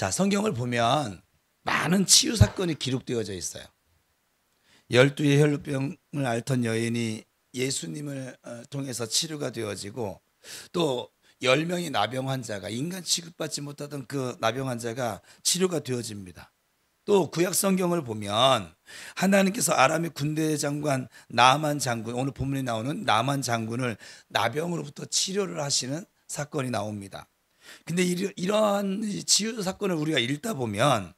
자, 성경을 보면 많은 치유 사건이 기록되어져 있어요. 12의 혈루병을 앓던 여인이 예수님을 통해서 치료가 되어지고, 또 10명의 나병 환자가, 인간 취급받지 못하던 그 나병 환자가 치료가 되어집니다. 또 구약 성경을 보면 하나님께서 아람의 군대 장관 나만 장군, 오늘 본문에 나오는 나만 장군을 나병으로부터 치료를 하시는 사건이 나옵니다. 근데 이러한 치유 사건을 우리가 읽다 보면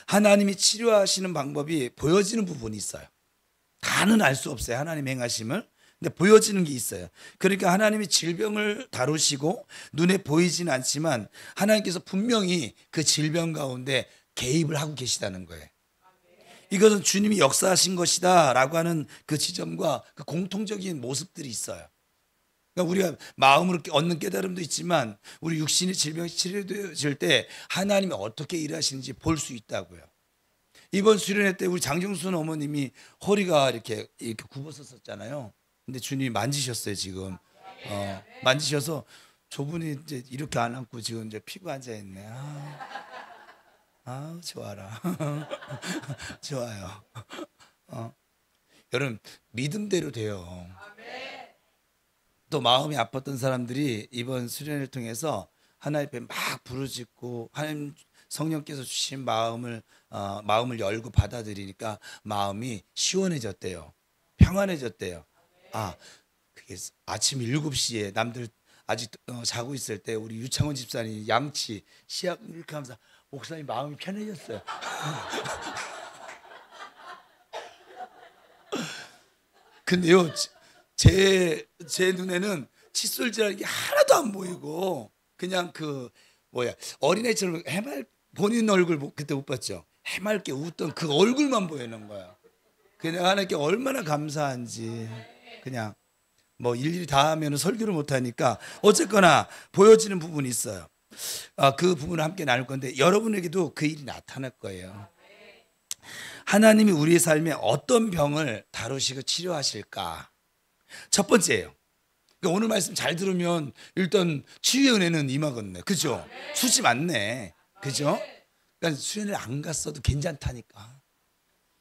하나님이 치료하시는 방법이 보여지는 부분이 있어요. 다는 알 수 없어요, 하나님 행하심을. 근데 보여지는 게 있어요. 그러니까 하나님이 질병을 다루시고 눈에 보이지는 않지만 하나님께서 분명히 그 질병 가운데 개입을 하고 계시다는 거예요. 이것은 주님이 역사하신 것이다 라고 하는 그 지점과 그 공통적인 모습들이 있어요. 그러니까 우리가 마음으로 얻는 깨달음도 있지만 우리 육신의 질병이 치료되어질 때 하나님이 어떻게 일하시는지 볼 수 있다고요. 이번 수련회 때 우리 장정순 어머님이 허리가 이렇게 굽었었잖아요. 근데 주님이 만지셨어요, 지금. 만지셔서 저분이 이제 이렇게 안 앉고 지금 이제 피고 앉아 있네. 좋아라. 좋아요. 여러분, 믿음대로 돼요. 또 마음이 아팠던 사람들이 이번 수련회를 통해서 하나님 앞에 막 부르짖고 하나님 성령께서 주신 마음을 열고 받아들이니까 마음이 시원해졌대요. 평안해졌대요. 그게 아침 7시에 남들 아직 자고 있을 때 우리 유창원 집사님 양치 시약 이렇게 하면서 목사님 마음이 편해졌어요. 근데요, 제 눈에는 칫솔질하는 게 하나도 안 보이고 그냥 어린애처럼 본인 얼굴 그때 못 봤죠? 해맑게 웃던 그 얼굴만 보이는 거야. 그냥 하나님께 얼마나 감사한지. 그냥 일일이 다 하면 설교를 못 하니까 어쨌거나 보여지는 부분이 있어요. 그 부분을 함께 나눌 건데 여러분에게도 그 일이 나타날 거예요. 하나님이 우리의 삶에 어떤 병을 다루시고 치료하실까? 첫 번째예요. 그러니까 오늘 말씀 잘 들으면 일단 치유의 은혜는 임하겠네. 그죠? 수지 많네. 그죠? 그러니까 수련을 안 갔어도 괜찮다니까.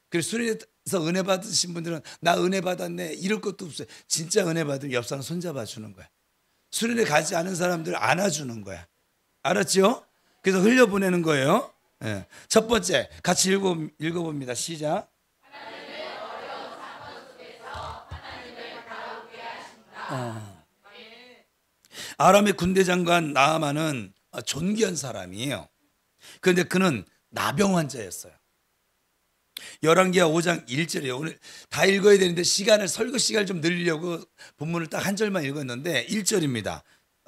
그래서 수련에서 은혜 받으신 분들은 나 은혜 받았네 이럴 것도 없어요. 진짜 은혜 받으면 옆 사람 손잡아 주는 거야. 수련에 가지 않은 사람들 안아주는 거야. 알았죠? 그래서 흘려보내는 거예요. 네. 첫 번째 같이 읽어봅니다. 시작. 하나님의 어려운 사건 속에서 하나님을 바라보게 하신다. 아람의 군대 장관 나아만은 존귀한 사람이에요. 그런데 그는 나병 환자였어요. 열왕기하 5장 1절이에요. 오늘 다 읽어야 되는데 설교 시간을 좀 늘리려고 본문을 딱 한 절만 읽었는데 1절입니다.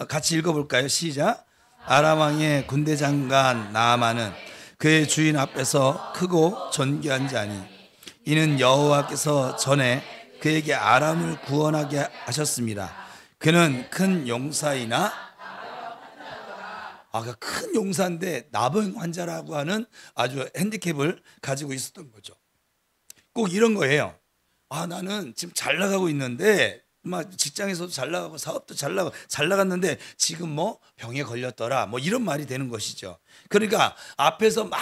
같이 읽어볼까요? 시작. 아람 왕의 군대 장관 나아만은 그의 주인 앞에서 크고 존귀한 자니 이는 여호와께서 전에 그에게 아람을 구원하게 하셨습니다. 그는 큰 용사이나 큰 용사인데 나병 환자라고 하는 아주 핸디캡을 가지고 있었던 거죠. 꼭 이런 거예요. 나는 지금 잘 나가고 있는데 막 직장에서도 잘 나가고 사업도 잘 나갔는데 지금 병에 걸렸더라 이런 말이 되는 것이죠. 그러니까 앞에서 막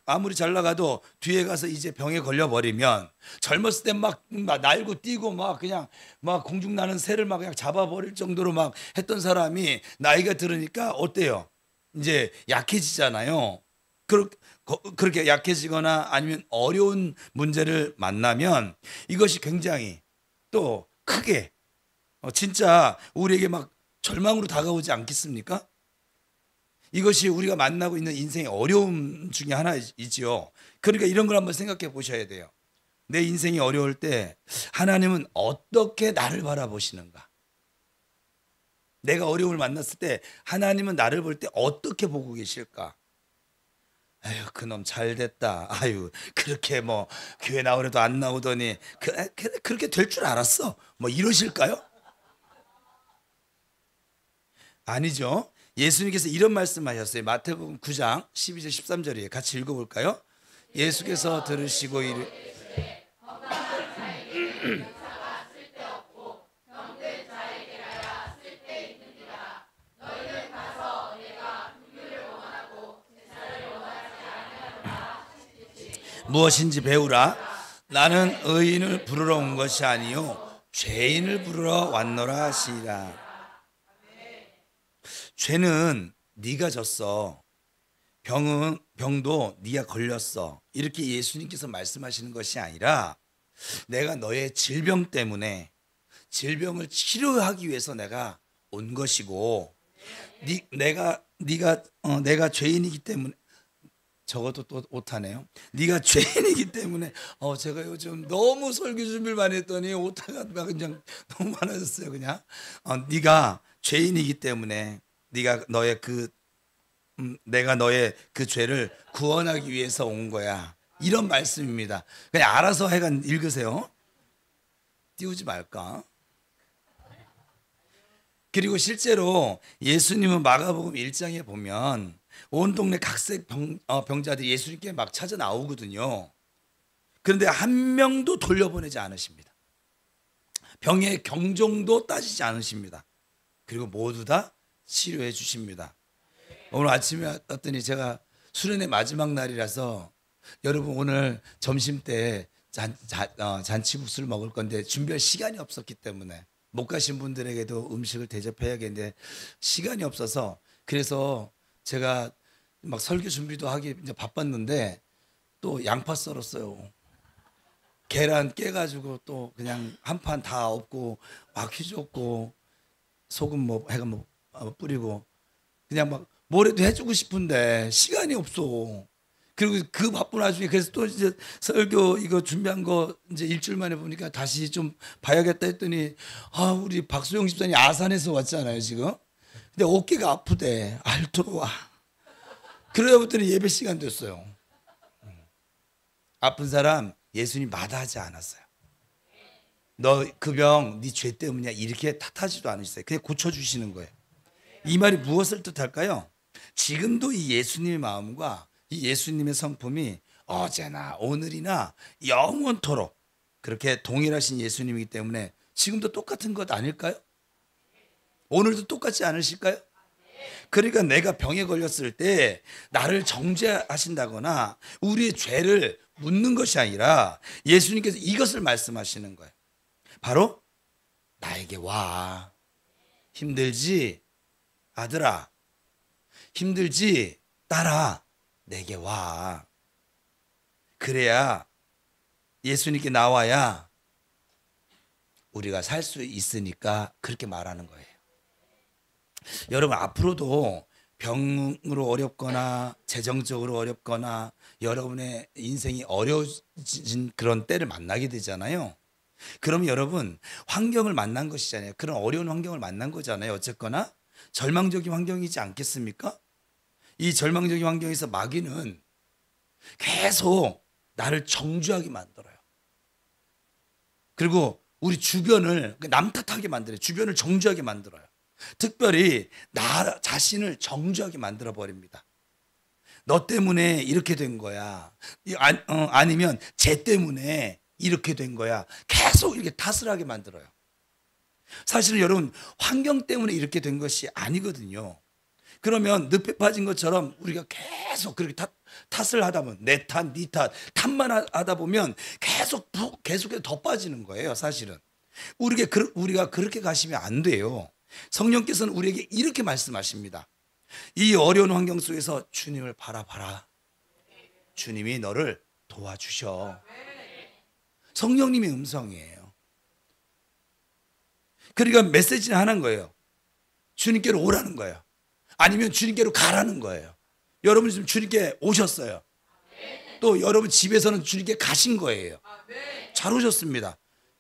아무리 잘 나가도 뒤에 가서 이제 병에 걸려버리면 젊었을 때 막 날고 뛰고 막 그냥 막 공중 나는 새를 막 그냥 잡아버릴 정도로 막 했던 사람이 나이가 들으니까 어때요? 이제 약해지잖아요. 그렇게 약해지거나 아니면 어려운 문제를 만나면 이것이 굉장히 또 크게 진짜 우리에게 막 절망으로 다가오지 않겠습니까? 이것이 우리가 만나고 있는 인생의 어려움 중에 하나이지요. 그러니까 이런 걸 한번 생각해 보셔야 돼요. 내 인생이 어려울 때 하나님은 어떻게 나를 바라보시는가? 내가 어려움을 만났을 때 하나님은 나를 볼 때 어떻게 보고 계실까? 아유, 그놈 잘 됐다. 아유, 그렇게 교회 나오려도 안 나오더니 그렇게 될 줄 알았어. 이러실까요? 아니죠. 예수님께서 이런 말씀하셨어요. 마태복음 9장 12절 13절이에요. 같이 읽어볼까요? 예수께서 들으시고 무엇인지 배우라. 나는 의인을 부르러 온 것이 아니요 죄인을 부르러 왔노라 하시니라. 죄는 네가 졌어. 병도 네가 걸렸어. 이렇게 예수님께서 말씀하시는 것이 아니라 내가 너의 질병 때문에 질병을 치료하기 위해서 내가 온 것이고 내가 죄인이기 때문에 저것도 또 오타네요. 네가 죄인이기 때문에 제가 요즘 너무 설교 준비를 많이 했더니 오타가 막 그냥 너무 많아졌어요. 그냥 네가 죄인이기 때문에 내가 너의 그 죄를 구원하기 위해서 온 거야. 이런 말씀입니다. 그냥 알아서 하여간 읽으세요. 띄우지 말까? 그리고 실제로 예수님은 마가복음 1장에 보면 온 동네 각색 병자들이 예수님께 막 찾아 나오거든요. 그런데 한 명도 돌려보내지 않으십니다. 병의 경종도 따지지 않으십니다. 그리고 모두 다 치료해 주십니다. 오늘 아침에 왔더니 제가 수련의 마지막 날이라서 여러분 오늘 점심 때 잔치국수를 먹을 건데 준비할 시간이 없었기 때문에 못 가신 분들에게도 음식을 대접해야겠는데 시간이 없어서 그래서 제가 막 설교 준비도 하기 이제 바빴는데 또 양파 썰었어요. 계란 깨가지고 또 그냥 한 판 다 엎고 막 휘젓고 소금 뭐 해가 뭐 뿌리고 그냥 막 뭐라도 해주고 싶은데 시간이 없어. 그리고 그 바쁜 와중에 그래서 또 이제 설교 이거 준비한 거 이제 일주일 만에 보니까 다시 좀 봐야겠다 했더니 우리 박수영 집사님 아산에서 왔잖아요 지금. 근데 어깨가 아프대. 알토로와. 그러다 보더니 예배 시간 됐어요. 아픈 사람 예수님 마다하지 않았어요. 너 그 병 네 죄 때문이야 이렇게 탓하지도 않으셨어요. 그냥 고쳐주시는 거예요. 이 말이 무엇을 뜻할까요? 지금도 이 예수님의 마음과 이 예수님의 성품이 어제나 오늘이나 영원토록 그렇게 동일하신 예수님이기 때문에 지금도 똑같은 것 아닐까요? 오늘도 똑같지 않으실까요? 그러니까 내가 병에 걸렸을 때 나를 정죄하신다거나 우리의 죄를 묻는 것이 아니라 예수님께서 이것을 말씀하시는 거예요. 바로 나에게 와. 힘들지? 아들아. 힘들지? 딸아. 내게 와. 그래야 예수님께 나와야 우리가 살 수 있으니까 그렇게 말하는 거예요. 여러분 앞으로도 병으로 어렵거나 재정적으로 어렵거나 여러분의 인생이 어려워진 그런 때를 만나게 되잖아요. 그럼 여러분 환경을 만난 것이잖아요. 그런 어려운 환경을 만난 거잖아요. 어쨌거나 절망적인 환경이지 않겠습니까? 이 절망적인 환경에서 마귀는 계속 나를 정죄하게 만들어요. 그리고 우리 주변을 남 탓하게 만들어요. 주변을 정죄하게 만들어요. 특별히 나 자신을 정죄하게 만들어 버립니다. 너 때문에 이렇게 된 거야. 아니면 쟤 때문에 이렇게 된 거야. 계속 이렇게 탓을 하게 만들어요. 사실은 여러분 환경 때문에 이렇게 된 것이 아니거든요. 그러면 늪에 빠진 것처럼 우리가 계속 그렇게 탓을 하다 보면 내 탓, 네 탓, 탓만 하다 보면 계속해서 더 빠지는 거예요. 사실은 우리가 그렇게 가시면 안 돼요. 성령께서는 우리에게 이렇게 말씀하십니다. 이 어려운 환경 속에서 주님을 바라봐라. 주님이 너를 도와주셔. 성령님의 음성이에요. 그러니까 메시지는 하나인 거예요. 주님께로 오라는 거예요. 아니면 주님께로 가라는 거예요. 여러분이 지금 주님께 오셨어요. 또 여러분 집에서는 주님께 가신 거예요. 잘 오셨습니다.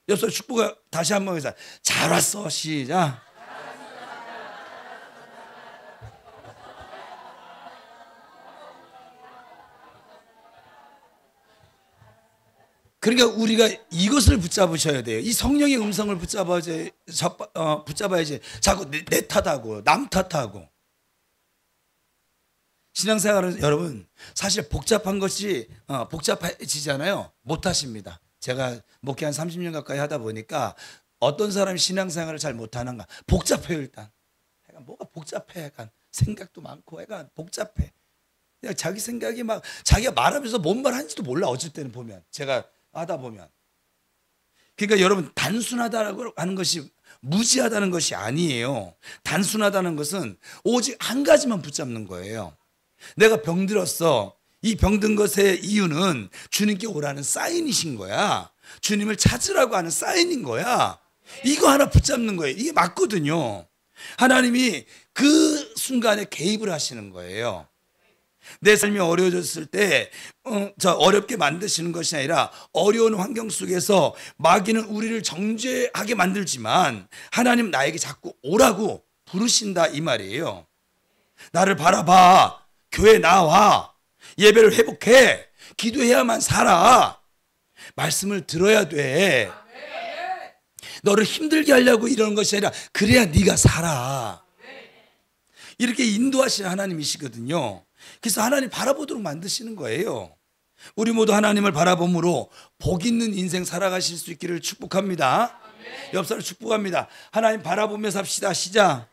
옆서 축복을 다시 한번 해서 잘 왔어. 시작. 그러니까 우리가 이것을 붙잡으셔야 돼요. 이 성령의 음성을 붙잡아야지 자꾸 내 탓하고 남 탓하고. 신앙생활은 여러분 사실 복잡한 것이 복잡해지잖아요. 못하십니다. 제가 목회 한 30년 가까이 하다 보니까 어떤 사람이 신앙생활을 잘 못하는가. 복잡해요 일단. 뭐가 복잡해. 약간 생각도 많고 약간 복잡해. 그냥 자기 생각이 막 자기가 말하면서 뭔 말 하는지도 몰라. 어쩔 때는 보면 제가 하다 보면. 그러니까 여러분 단순하다라고 하는 것이 무지하다는 것이 아니에요. 단순하다는 것은 오직 한 가지만 붙잡는 거예요. 내가 병들었어. 이 병든 것의 이유는 주님께 오라는 사인이신 거야. 주님을 찾으라고 하는 사인인 거야. 이거 하나 붙잡는 거예요. 이게 맞거든요. 하나님이 그 순간에 개입을 하시는 거예요. 내 삶이 어려워졌을 때 어렵게 만드시는 것이 아니라 어려운 환경 속에서 마귀는 우리를 정죄하게 만들지만 하나님 나에게 자꾸 오라고 부르신다 이 말이에요. 나를 바라봐. 교회 나와. 예배를 회복해. 기도해야만 살아. 말씀을 들어야 돼. 너를 힘들게 하려고 이러는 것이 아니라 그래야 네가 살아. 이렇게 인도하시는 하나님이시거든요. 그래서 하나님 바라보도록 만드시는 거예요. 우리 모두 하나님을 바라봄으로 복 있는 인생 살아가실 수 있기를 축복합니다. 옆 사람 축복합니다. 하나님 바라보며 삽시다. 시작.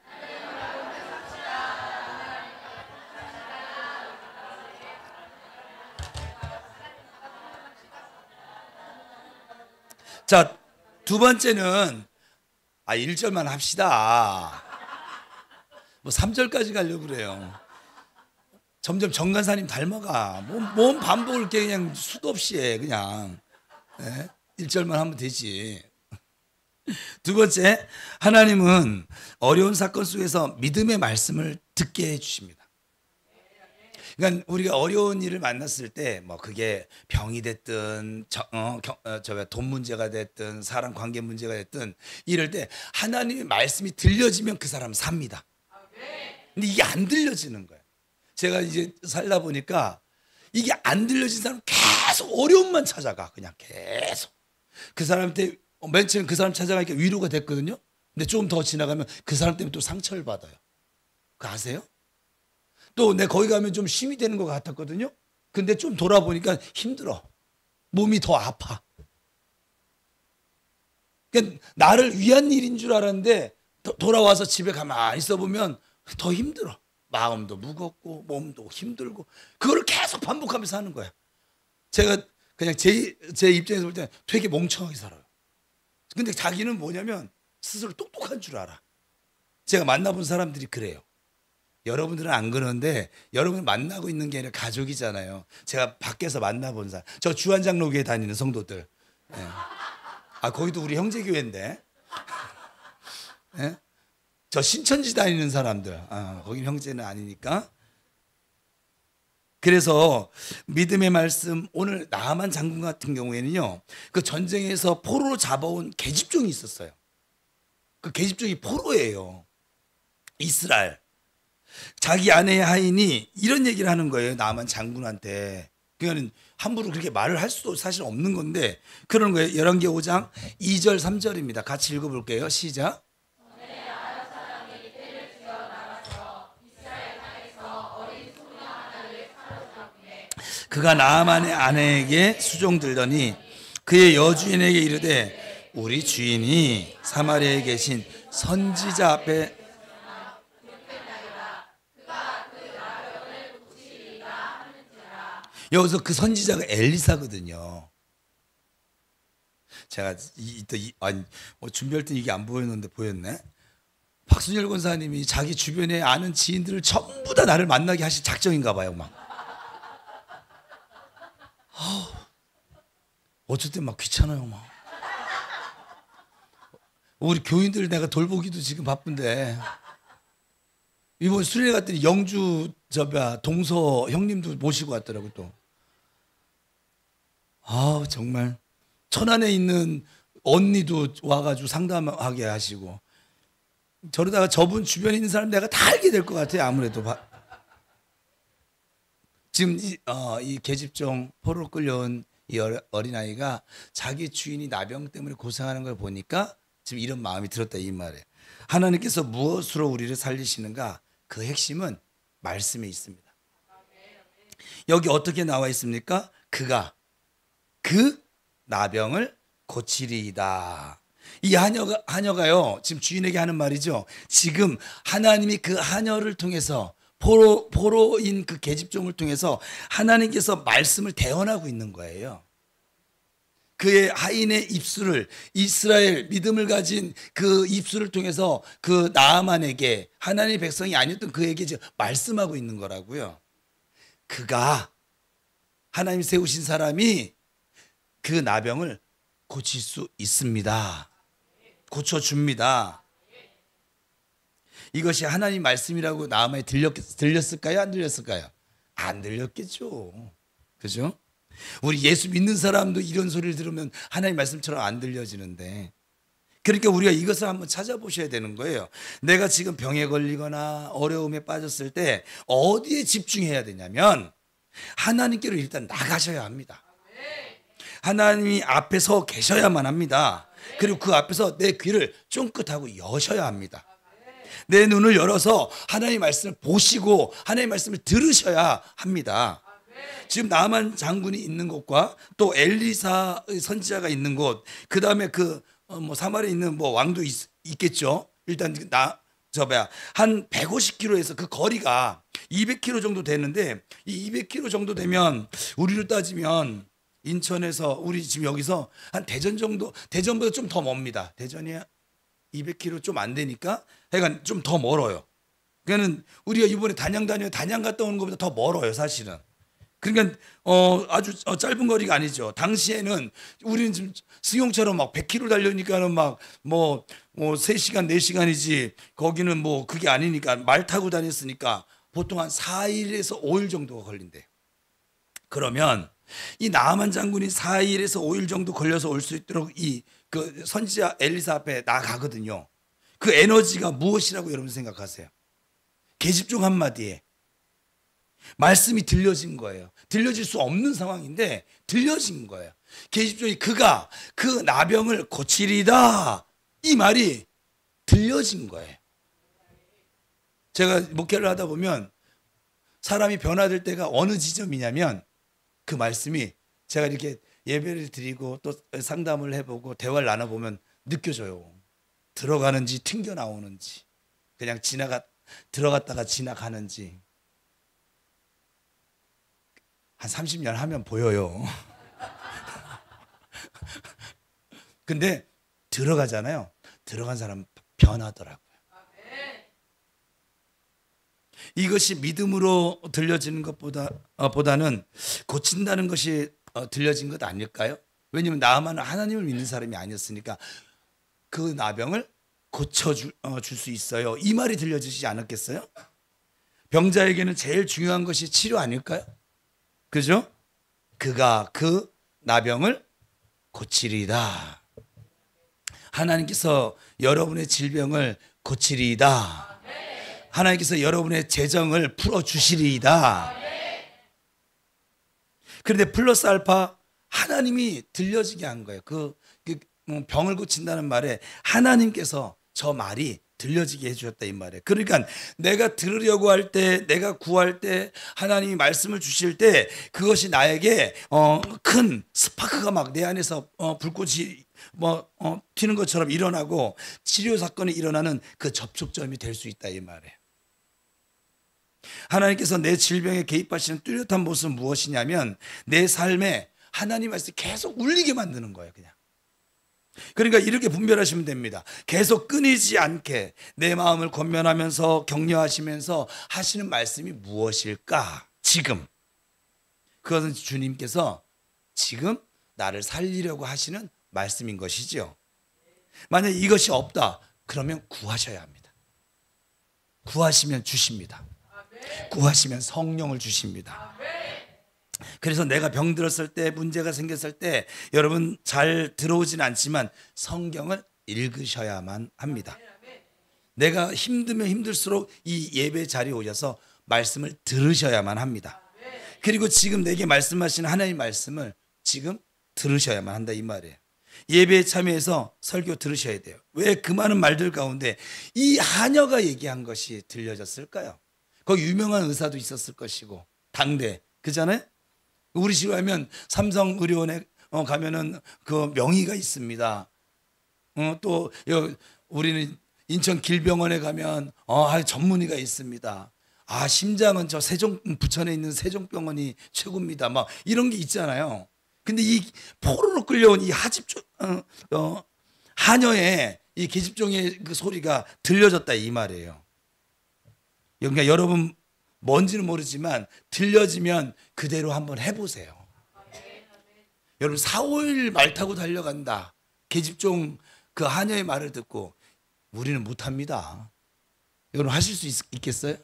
자, 두 번째는 1절만 합시다. 뭐 3절까지 가려고 그래요. 점점 정간사님 닮아가. 뭔 반복을 이렇게 그냥 수도 없이 해, 그냥. 네? 1절만 하면 되지. 두 번째, 하나님은 어려운 사건 속에서 믿음의 말씀을 듣게 해주십니다. 그러니까 우리가 어려운 일을 만났을 때, 뭐 그게 병이 됐든, 돈 문제가 됐든, 사람 관계 문제가 됐든, 이럴 때 하나님의 말씀이 들려지면 그 사람은 삽니다. 근데 이게 안 들려지는 거예요. 제가 이제 살다 보니까 이게 안 들려진 사람은 계속 어려움만 찾아가. 그냥 계속. 그 사람한테 맨 처음 그 사람 찾아가니까 위로가 됐거든요. 근데 조금 더 지나가면 그 사람 때문에 또 상처를 받아요. 그거 아세요? 또 내 거기 가면 좀 힘이 되는 것 같았거든요. 근데 좀 돌아보니까 힘들어. 몸이 더 아파. 그러니까 나를 위한 일인 줄 알았는데 돌아와서 집에 가만히 있어 보면 더 힘들어. 마음도 무겁고 몸도 힘들고 그거를 계속 반복하면서 하는 거야. 제가 그냥 제 입장에서 볼 때는 되게 멍청하게 살아요. 근데 자기는 뭐냐면 스스로 똑똑한 줄 알아. 제가 만나본 사람들이 그래요. 여러분들은 안 그러는데 여러분 만나고 있는 게 아니라 가족이잖아요. 제가 밖에서 만나본 사람. 저 주한장로교회 다니는 성도들. 네. 거기도 우리 형제교회인데. 네? 저 신천지 다니는 사람들. 거긴 형제는 아니니까. 그래서 믿음의 말씀, 오늘 나만 장군 같은 경우에는요, 그 전쟁에서 포로로 잡아온 계집종이 있었어요. 그 계집종이 포로예요. 이스라엘. 자기 아내의 하인이 이런 얘기를 하는 거예요. 나만 장군한테. 그러니까 함부로 그렇게 말을 할 수도 사실 없는 건데 그러는 거예요. 열왕기 5장 2절 3절입니다. 같이 읽어볼게요. 시작. 그가 나아만의 아내에게 수종들더니 그의 여주인에게 이르되 우리 주인이 사마리아에 계신 선지자 앞에 여기서 그 선지자가 엘리사거든요. 제가 준비할 때 이게 안 보였는데 보였네. 박순열 권사님이 자기 주변에 아는 지인들을 전부 다 나를 만나게 하실 작정인가 봐요. 막 어쩔 땐 막 귀찮아요. 막 우리 교인들 내가 돌보기도 지금 바쁜데 이번 수련회 갔더니 영주 동서 형님도 모시고 왔더라고 또. 정말 천안에 있는 언니도 와가지고 상담하게 하시고 저러다가 저분 주변에 있는 사람 내가 다 알게 될 것 같아요. 아무래도 지금 이 계집종 포로로 끌려온 이 어린아이가 자기 주인이 나병 때문에 고생하는 걸 보니까 지금 이런 마음이 들었다 이 말이에요. 하나님께서 무엇으로 우리를 살리시는가? 그 핵심은 말씀에 있습니다. 여기 어떻게 나와 있습니까? 그가 그 나병을 고치리이다. 이 하녀가요 지금 주인에게 하는 말이죠. 지금 하나님이 그 하녀를 통해서 포로인 그 계집종을 통해서 하나님께서 말씀을 대언하고 있는 거예요. 그의 하인의 입술을, 이스라엘 믿음을 가진 그 입술을 통해서 그 나아만에게, 하나님의 백성이 아니었던 그에게 지금 말씀하고 있는 거라고요. 그가, 하나님 세우신 사람이 그 나병을 고칠 수 있습니다. 고쳐줍니다. 이것이 하나님 말씀이라고 나아만에 들렸을까요? 안 들렸을까요? 안 들렸겠죠. 그죠? 우리 예수 믿는 사람도 이런 소리를 들으면 하나님 말씀처럼 안 들려지는데, 그러니까 우리가 이것을 한번 찾아보셔야 되는 거예요. 내가 지금 병에 걸리거나 어려움에 빠졌을 때 어디에 집중해야 되냐면 하나님께로 일단 나가셔야 합니다. 하나님이 앞에 서 계셔야만 합니다. 그리고 그 앞에서 내 귀를 쫑긋하고 여셔야 합니다. 내 눈을 열어서 하나님의 말씀을 보시고 하나님의 말씀을 들으셔야 합니다. 지금 나만 장군이 있는 곳과 또 엘리사 선지자가 있는 곳, 그 다음에 사마리아에 있는 왕도 있겠죠. 일단 한 150km에서 그 거리가 200km 정도 되는데, 이 200km 정도 되면 우리로 따지면 인천에서 우리 지금 여기서 한 대전 정도, 대전보다 좀 더 멉니다. 대전이 200km 좀 안 되니까 하여간 좀 더 멀어요. 그러니까 우리가 이번에 단양 갔다 오는 것보다 더 멀어요, 사실은. 그러니까 아주 짧은 거리가 아니죠. 당시에는 우리는 지금 승용차로 막 100km 달려니까는 막 3시간, 4시간이지, 거기는 뭐 그게 아니니까 말 타고 다녔으니까 보통 한 4일에서 5일 정도가 걸린대요. 그러면 이 나아만 장군이 4일에서 5일 정도 걸려서 올 수 있도록 그 선지자 엘리사 앞에 나가거든요. 그 에너지가 무엇이라고 여러분 생각하세요? 계집종 한마디에 말씀이 들려진 거예요. 들려질 수 없는 상황인데 들려진 거예요. 계집종이 그가 그 나병을 고치리다, 이 말이 들려진 거예요. 제가 목회를 하다 보면 사람이 변화될 때가 어느 지점이냐면, 그 말씀이 제가 이렇게 예배를 드리고 또 상담을 해보고 대화를 나눠보면 느껴져요. 들어가는지 튕겨 나오는지, 그냥 들어갔다가 지나가는지. 한 30년 하면 보여요. 근데 들어가잖아요. 들어간 사람은 변하더라고요. 이것이 믿음으로 들려지는 보다는 고친다는 것이 들려진 것 아닐까요? 왜냐하면 나아만은 하나님을 믿는 사람이 아니었으니까 그 나병을 고쳐줄 수 있어요, 이 말이 들려지지 않았겠어요? 병자에게는 제일 중요한 것이 치료 아닐까요? 그죠? 그가 그 나병을 고치리이다. 하나님께서 여러분의 질병을 고치리이다. 하나님께서 여러분의 재정을 풀어주시리이다. 그런데 플러스 알파, 하나님이 들려지게 한 거예요. 병을 고친다는 말에 하나님께서 저 말이 들려지게 해주셨다, 이 말이에요. 그러니까 내가 들으려고 할 때, 내가 구할 때, 하나님이 말씀을 주실 때, 그것이 나에게 큰 스파크가 막 내 안에서 불꽃이 튀는 것처럼 일어나고 치료 사건이 일어나는 그 접촉점이 될 수 있다, 이 말이에요. 하나님께서 내 질병에 개입하시는 뚜렷한 모습은 무엇이냐면, 내 삶에 하나님 말씀이 계속 울리게 만드는 거예요, 그냥. 그러니까 이렇게 분별하시면 됩니다. 계속 끊이지 않게 내 마음을 권면하면서 격려하시면서 하시는 말씀이 무엇일까? 지금 그것은 주님께서 지금 나를 살리려고 하시는 말씀인 것이죠. 만약 이것이 없다, 그러면 구하셔야 합니다. 구하시면 주십니다. 구하시면 성령을 주십니다. 그래서 내가 병들었을 때, 문제가 생겼을 때 여러분 잘 들어오진 않지만 성경을 읽으셔야만 합니다. 내가 힘들면 힘들수록 이 예배 자리에 오셔서 말씀을 들으셔야만 합니다. 그리고 지금 내게 말씀하시는 하나님의 말씀을 지금 들으셔야만 한다, 이 말이에요. 예배에 참여해서 설교 들으셔야 돼요. 왜 그 많은 말들 가운데 이 하녀가 얘기한 것이 들려졌을까요? 거기 유명한 의사도 있었을 것이고, 당대, 그잖아요? 우리 집에 가면 삼성의료원에 가면은 그 명의가 있습니다. 또 우리는 인천 길병원에 가면 전문의가 있습니다. 아, 심장은 저 부천에 있는 세종병원이 최고입니다. 막 이런 게 있잖아요. 근데 이 포로로 끌려온 이 하녀의 이 계집종의 그 소리가 들려졌다 이 말이에요. 그러니까 여러분 뭔지는 모르지만 들려지면 그대로 한번 해보세요. 여러분 4, 5일 말 타고 달려간다. 계집종 그 하녀의 말을 듣고 우리는 못합니다. 여러분 하실 수 있겠어요?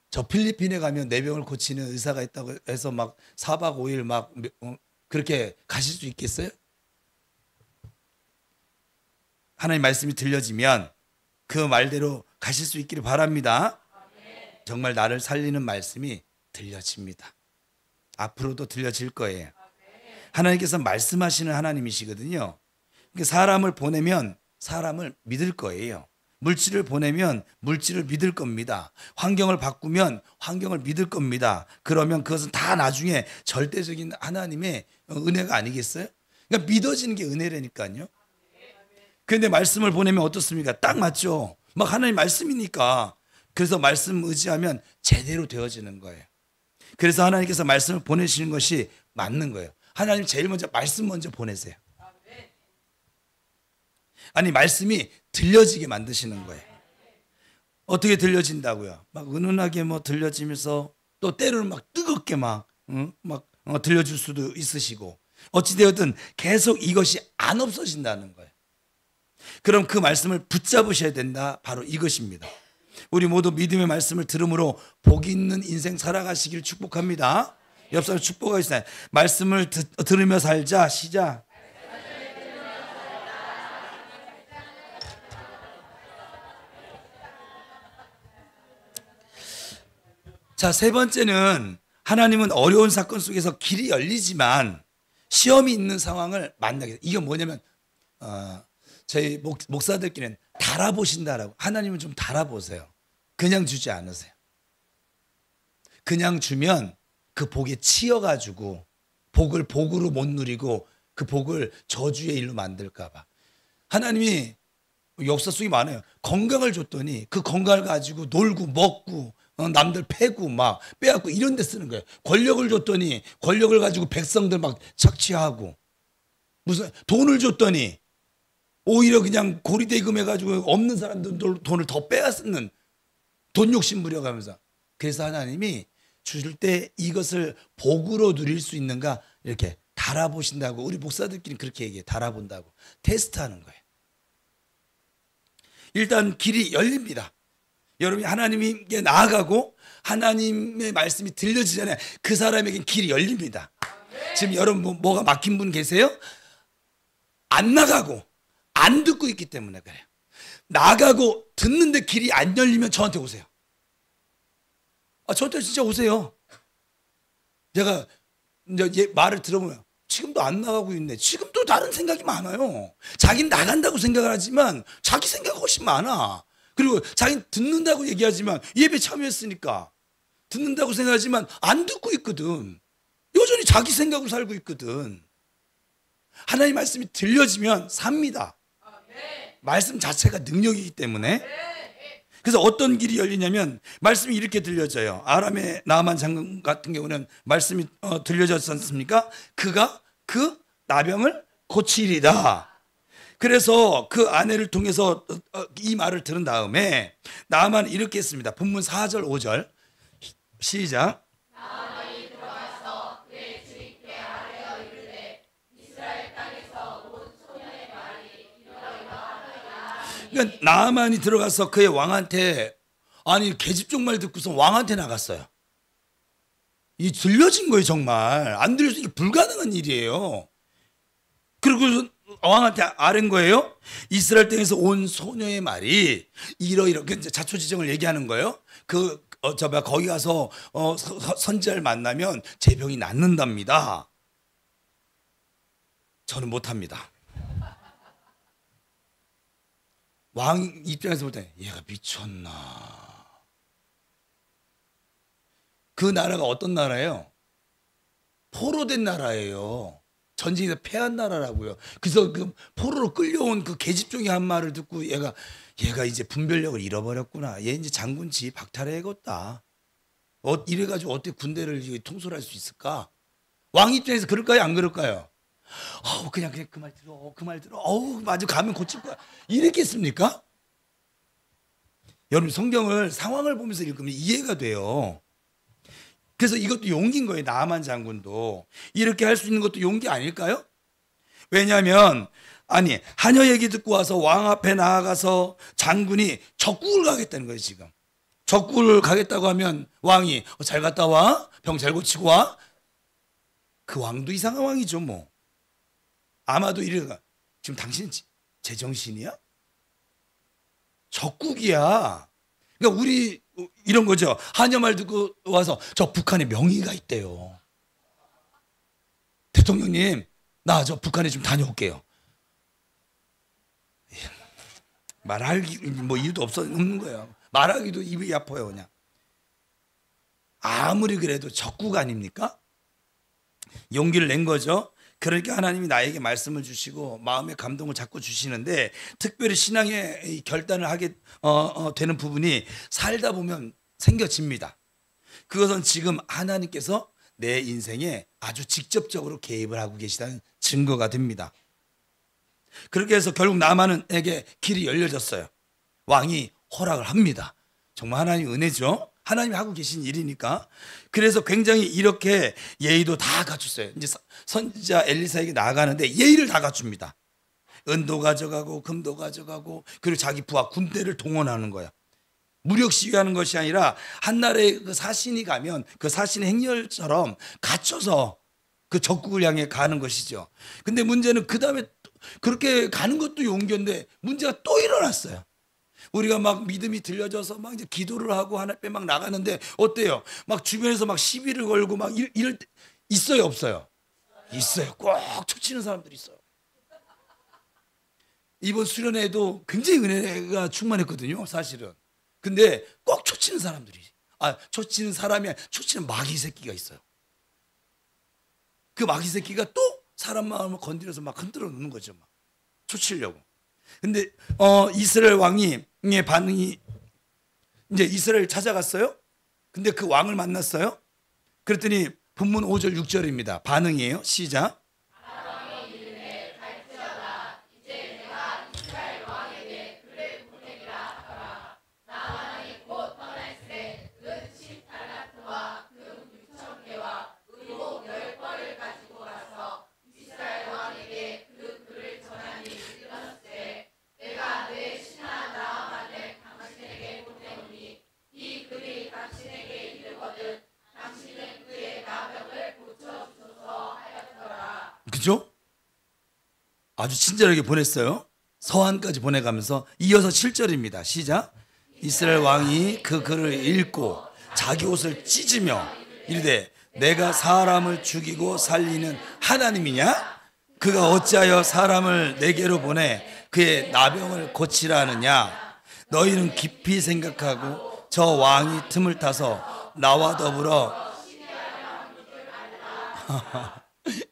저 필리핀에 가면 뇌병을 고치는 의사가 있다고 해서 막 4박 5일 막 그렇게 가실 수 있겠어요? 하나님 말씀이 들려지면 그 말대로 가실 수 있기를 바랍니다. 정말 나를 살리는 말씀이 들려집니다. 앞으로도 들려질 거예요. 하나님께서 말씀하시는 하나님이시거든요. 사람을 보내면 사람을 믿을 거예요. 물질을 보내면 물질을 믿을 겁니다. 환경을 바꾸면 환경을 믿을 겁니다. 그러면 그것은 다 나중에 절대적인 하나님의 은혜가 아니겠어요? 그러니까 믿어지는 게 은혜라니까요. 그런데 말씀을 보내면 어떻습니까? 딱 맞죠. 막 하나님 말씀이니까. 그래서 말씀 의지하면 제대로 되어지는 거예요. 그래서 하나님께서 말씀을 보내시는 것이 맞는 거예요. 하나님 제일 먼저 말씀 먼저 보내세요. 아니 말씀이 들려지게 만드시는 거예요. 어떻게 들려진다고요? 막 은은하게 뭐 들려지면서 또 때로는 막 뜨겁게 막 들려줄 수도 있으시고 어찌되었든 계속 이것이 안 없어진다는 거예요. 그럼 그 말씀을 붙잡으셔야 된다. 바로 이것입니다. 우리 모두 믿음의 말씀을 들음으로 복 있는 인생 살아가시길 축복합니다. 옆 사람 축복하시나요? 말씀을 들으며 살자. 시작. 자, 세 번째는 하나님은 어려운 사건 속에서 길이 열리지만 시험이 있는 상황을 만나게 돼요. 이게 뭐냐면 저희 목사들끼리는 달아보신다라고. 하나님은 좀 달아보세요. 그냥 주지 않으세요. 그냥 주면 그 복에 치여가지고 복을 복으로 못 누리고 그 복을 저주의 일로 만들까 봐. 하나님이 역사 속에 많아요. 건강을 줬더니 그 건강을 가지고 놀고 먹고 남들 패고 막 빼앗고 이런 데 쓰는 거예요. 권력을 줬더니 권력을 가지고 백성들 막 착취하고 무슨 돈을 줬더니 오히려 그냥 고리대금 해가지고 없는 사람들 돈을 더 빼앗는 돈 욕심 부려가면서. 그래서 하나님이 주실 때 이것을 복으로 누릴 수 있는가 이렇게 달아보신다고. 우리 목사들끼리 그렇게 얘기해요. 달아본다고. 테스트하는 거예요. 일단 길이 열립니다. 여러분이 하나님께 나아가고 하나님의 말씀이 들려지잖아요. 그 사람에겐 길이 열립니다. 지금 여러분 뭐가 막힌 분 계세요? 안 나가고 안 듣고 있기 때문에 그래요. 나가고 듣는데 길이 안 열리면 저한테 오세요. 저한테 진짜 오세요. 제가 이제 말을 들어보면 지금도 안 나가고 있네. 지금도 다른 생각이 많아요. 자기는 나간다고 생각을 하지만 자기 생각이 훨씬 많아. 그리고 자기는 듣는다고 얘기하지만 예배 참여했으니까 듣는다고 생각하지만 안 듣고 있거든. 여전히 자기 생각으로 살고 있거든. 하나님의 말씀이 들려지면 삽니다. 말씀 자체가 능력이기 때문에. 그래서 어떤 길이 열리냐면 말씀이 이렇게 들려져요. 아람의 나아만 장군 같은 경우는 말씀이 들려졌지 않습니까? 그가 그 나병을 고치리다. 그래서 그 아내를 통해서 이 말을 들은 다음에 나아만 이렇게 했습니다. 본문 4절 5절 시작. 나아만이 들어가서 그의 주인께 아뢰어 이르되 이스라엘 땅에서 온 소년의 말이 이러이러하더이다. 그러니까 나아만이 들어가서 그의 왕한테, 아니 계집종 말 듣고서 왕한테 나갔어요. 이 들려진 거예요. 정말 안 들려서 이게 불가능한 일이에요. 그리고 왕한테 아뢰는 거예요. 이스라엘 땅에서 온 소녀의 말이 이러이러. 자초지정을 얘기하는 거예요. 거기 가서 선지자를 만나면 제 병이 낫는답니다. 저는 못합니다. 왕 입장에서 볼 때 얘가 미쳤나. 그 나라가 어떤 나라예요? 포로된 나라예요. 전쟁에서 패한 나라라고요. 그래서 그 포로로 끌려온 그 계집종이 한 말을 듣고 얘가 얘가 이제 분별력을 잃어버렸구나. 얘 이제 장군지 박탈해야겠다. 이래가지고 어떻게 군대를 통솔할 수 있을까? 왕 입장에서 그럴까요? 안 그럴까요? 그냥 그 말 들어. 그 말 들어. 맞아. 가면 고칠 거야. 이랬겠습니까? 여러분 성경을 상황을 보면서 읽으면 이해가 돼요. 그래서 이것도 용기인 거예요. 나아만 장군도. 이렇게 할 수 있는 것도 용기 아닐까요? 왜냐하면 하녀 얘기 듣고 와서 왕 앞에 나아가서 장군이 적국을 가겠다는 거예요. 지금 적국을 가겠다고 하면 왕이 잘 갔다 와, 병 잘 고치고 와. 그 왕도 이상한 왕이죠. 뭐 아마도 이래가 지금 당신 제정신이야? 적국이야. 그러니까 우리 이런 거죠. 하녀 말 듣고 와서 저 북한에 명의가 있대요. 대통령님, 나 저 북한에 좀 다녀올게요. 말할 뭐 이유도 없는 거예요. 말하기도 입이 아파요. 그냥 아무리 그래도 적국 아닙니까? 용기를 낸 거죠. 그러니까 하나님이 나에게 말씀을 주시고 마음의 감동을 자꾸 주시는데, 특별히 신앙의 결단을 하게 되는 부분이 살다 보면 생겨집니다. 그것은 지금 하나님께서 내 인생에 아주 직접적으로 개입을 하고 계시다는 증거가 됩니다. 그렇게 해서 결국 나만에게 길이 열려졌어요. 왕이 허락을 합니다. 정말 하나님의 은혜죠. 하나님이 하고 계신 일이니까. 그래서 굉장히 이렇게 예의도 다 갖췄어요. 이제 선지자 엘리사에게 나아가는데 예의를 다 갖춥니다. 은도 가져가고 금도 가져가고, 그리고 자기 부하 군대를 동원하는 거야. 무력 시위하는 것이 아니라 한나라의 그 사신이 가면 그 사신의 행렬처럼 갖춰서 그 적국을 향해 가는 것이죠. 근데 문제는 그 다음에 그렇게 가는 것도 용기인데 문제가 또 일어났어요. 우리가 막 믿음이 들려져서 막 이제 기도를 하고 하나님 앞에 막 나가는데 어때요? 막 주변에서 막 시비를 걸고 막 이럴 때 있어요, 없어요? 있어요. 꼭 초치는 사람들이 있어요. 이번 수련회에도 굉장히 은혜가 충만했거든요, 사실은. 근데 꼭 초치는 사람들이, 초치는 사람이 아니라 초치는 마귀 새끼가 있어요. 그 마귀 새끼가 또 사람 마음을 건드려서 막 흔들어 놓는 거죠, 막 초치려고. 근데 이스라엘 왕의 반응이, 이제 이스라엘 찾아갔어요. 근데 그 왕을 만났어요. 그랬더니 본문 5절 6절입니다. 반응이에요. 시작. 그죠? 아주 친절하게 보냈어요. 서한까지 보내가면서. 이어서 7절입니다. 시작. 이스라엘 왕이 그 글을 읽고 자기 옷을 찢으며 이르되 내가 사람을 죽이고 살리는 하나님이냐? 그가 어찌하여 사람을 내게로 보내 그의 나병을 고치라 하느냐? 너희는 깊이 생각하고 저 왕이 틈을 타서 나와 더불어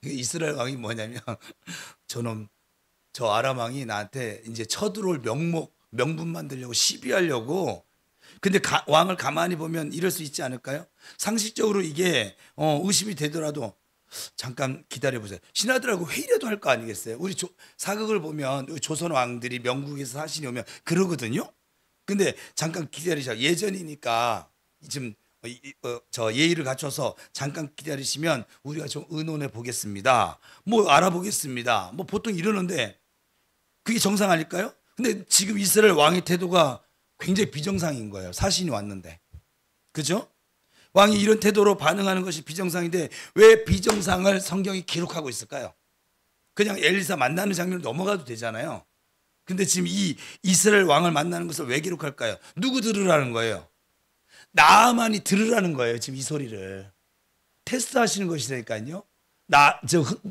이스라엘 왕이 뭐냐면 저놈, 저 아람 왕이 나한테 이제 쳐들어올 명분 만들려고 시비하려고. 근데 왕을 가만히 보면 이럴 수 있지 않을까요? 상식적으로 이게 의심이 되더라도 잠깐 기다려보세요. 신하들하고 회의라도 할 거 아니겠어요? 우리 사극을 보면 조선 왕들이 명국에서 사신이 오면 그러거든요. 근데 잠깐 기다리자. 예전이니까 지금 저 예의를 갖춰서 잠깐 기다리시면 우리가 좀 의논해 보겠습니다. 뭐 알아보겠습니다. 뭐 보통 이러는데 그게 정상 아닐까요? 근데 지금 이스라엘 왕의 태도가 굉장히 비정상인 거예요. 사신이 왔는데. 그죠? 왕이 이런 태도로 반응하는 것이 비정상인데 왜 비정상을 성경이 기록하고 있을까요? 그냥 엘리사 만나는 장면을 넘어가도 되잖아요. 근데 지금 이 이스라엘 왕을 만나는 것을 왜 기록할까요? 누구 들으라는 거예요? 나만이 들으라는 거예요. 지금 이 소리를 테스트 하시는 것이라니까요.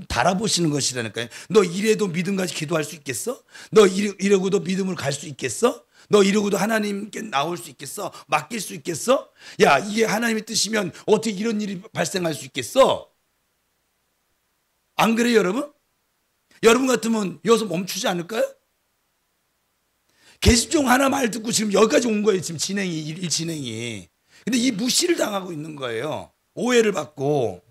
달아보시는 것이라니까요. 너 이래도 믿음 가지고 기도할 수 있겠어? 너 이러고도 믿음을 갈 수 있겠어? 너 이러고도 하나님께 나올 수 있겠어? 맡길 수 있겠어? 야, 이게 하나님의 뜻이면 어떻게 이런 일이 발생할 수 있겠어? 안 그래요, 여러분? 여러분 같으면 여기서 멈추지 않을까요? 계집종 하나 말 듣고 지금 여기까지 온 거예요. 지금 일 진행이. 근데 이 무시를 당하고 있는 거예요. 오해를 받고.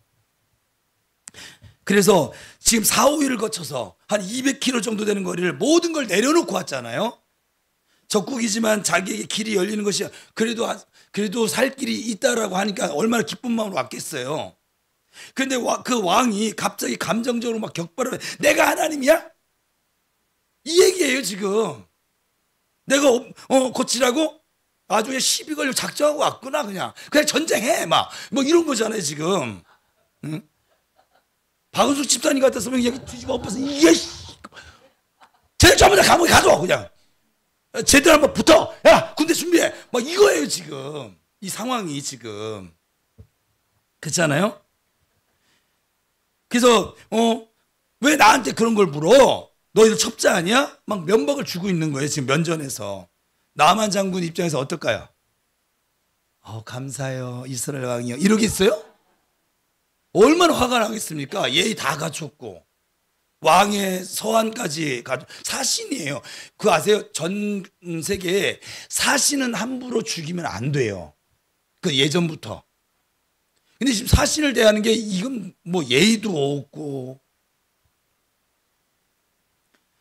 그래서 지금 4, 5일을 거쳐서 한 200km 정도 되는 거리를 모든 걸 내려놓고 왔잖아요. 적국이지만 자기에게 길이 열리는 것이 그래도 살 길이 있다라고 하니까 얼마나 기쁜 마음으로 왔겠어요. 그런데 그 왕이 갑자기 감정적으로 막 격발을 해. 내가 하나님이야? 이 얘기예요 지금. 내가 고치라고? 아주 시비 걸려 작정하고 왔구나. 그냥 전쟁해 막 뭐 이런 거잖아요 지금. 응? 박은숙 집사님 같았으면 그냥 뒤집어 엎어서 이게 쟤 전부 다 감옥에 가둬 그냥. 쟤들 한번 붙어. 야 군대 준비해. 막 이거예요 지금. 이 상황이 지금. 그렇잖아요. 그래서 왜 나한테 그런 걸 물어? 너희들 첩자 아니야? 막 면박을 주고 있는 거예요 지금 면전에서. 나만 장군 입장에서 어떨까요? 감사해요 이스라엘 왕이요 이러겠어요? 얼마나 화가 나겠습니까? 예의 다 갖췄고 왕의 서한까지 사신이에요. 그거 아세요? 전 세계에 사신은 함부로 죽이면 안 돼요. 그 예전부터. 근데 지금 사신을 대하는 게 이건 뭐 예의도 없고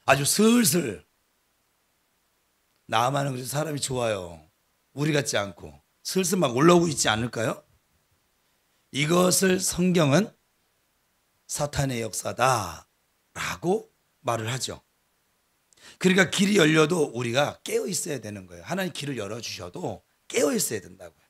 아주 슬슬. 나만은 그래서 사람이 좋아요. 우리 같지 않고 슬슬 막 올라오고 있지 않을까요? 이것을 성경은 사탄의 역사다라고 말을 하죠. 그러니까 길이 열려도 우리가 깨어 있어야 되는 거예요. 하나님 길을 열어주셔도 깨어 있어야 된다고요.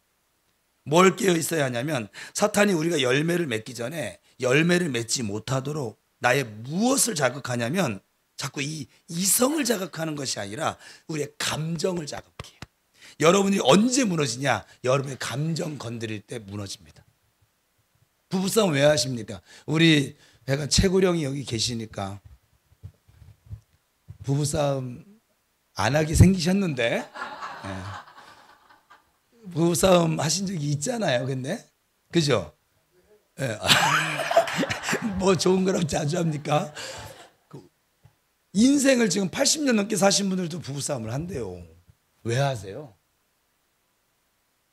뭘 깨어 있어야 하냐면 사탄이 우리가 열매를 맺기 전에 열매를 맺지 못하도록 나의 무엇을 자극하냐면 자꾸 이 이성을 자극하는 것이 아니라 우리의 감정을 자극해요. 여러분이 언제 무너지냐? 여러분의 감정 건드릴 때 무너집니다. 부부싸움 왜 하십니까? 우리 배가 최고령이 여기 계시니까 부부싸움 안 하게 생기셨는데 네. 부부싸움 하신 적이 있잖아요. 근데 그죠? 네. 뭐 좋은 거라고 자주 합니까? 인생을 지금 80년 넘게 사신 분들도 부부싸움을 한대요. 왜 하세요?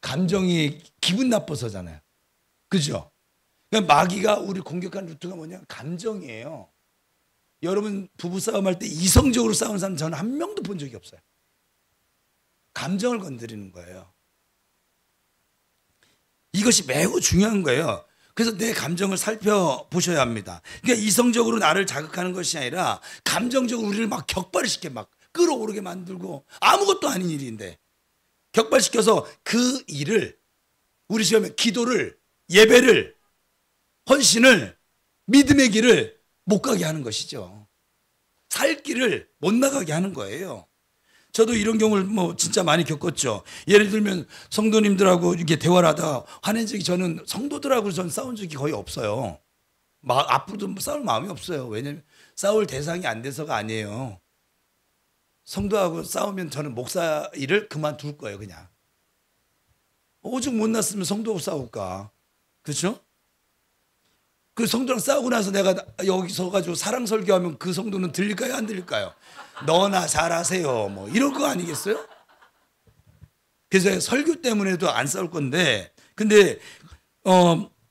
감정이 기분 나빠서잖아요. 그죠? 그러니까 마귀가 우리 공격하는 루트가 뭐냐? 감정이에요. 여러분 부부싸움 할 때 이성적으로 싸우는 사람 저는 한 명도 본 적이 없어요. 감정을 건드리는 거예요. 이것이 매우 중요한 거예요. 그래서 내 감정을 살펴보셔야 합니다. 그러니까 이성적으로 나를 자극하는 것이 아니라 감정적으로 우리를 막 격발시켜 막 끌어오르게 만들고 아무것도 아닌 일인데 격발시켜서 그 일을 우리 시험에 기도를 예배를 헌신을 믿음의 길을 못 가게 하는 것이죠. 살 길을 못 나가게 하는 거예요. 저도 이런 경우를 뭐 진짜 많이 겪었죠. 예를 들면 성도님들하고 이렇게 대화를 하다가 화낸 적이 저는 성도들하고 저는 싸운 적이 거의 없어요. 앞으로도 싸울 마음이 없어요. 왜냐하면 싸울 대상이 안 돼서가 아니에요. 성도하고 싸우면 저는 목사 일을 그만둘 거예요. 그냥. 오죽 못났으면 성도하고 싸울까. 그렇죠? 그 성도랑 싸우고 나서 내가 여기 서가지고 사랑 설교하면 그 성도는 들릴까요? 안 들릴까요? 너나 잘하세요. 뭐 이럴 거 아니겠어요? 그래서 설교 때문에도 안 싸울 건데, 근데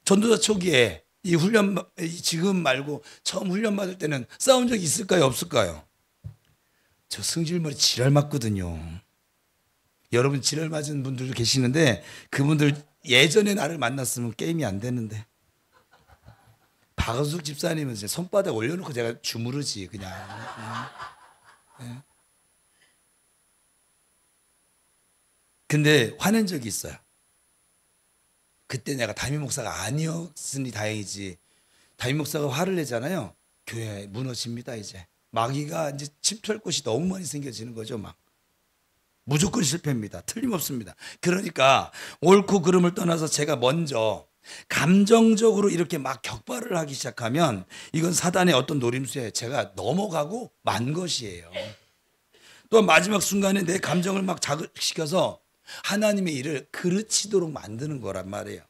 전도자 초기에 이 훈련 지금 말고 처음 훈련 받을 때는 싸운 적이 있을까요? 없을까요? 저 승질머리 지랄 맞거든요. 여러분 지랄 맞은 분들도 계시는데 그분들 예전에 나를 만났으면 게임이 안 되는데. 박은숙 집사님은 이제 손바닥 올려놓고 제가 주무르지 그냥. 네. 근데 화낸 적이 있어요. 그때 내가 담임 목사가 아니었으니 다행이지. 담임 목사가 화를 내잖아요. 교회 무너집니다 이제. 마귀가 이제 침투할 곳이 너무 많이 생겨지는 거죠 막. 무조건 실패입니다. 틀림없습니다. 그러니까 옳고 그름을 떠나서 제가 먼저 감정적으로 이렇게 막 격발을 하기 시작하면 이건 사단의 어떤 노림수에 제가 넘어가고 만 것이에요. 또 마지막 순간에 내 감정을 막 자극시켜서 하나님의 일을 그르치도록 만드는 거란 말이에요.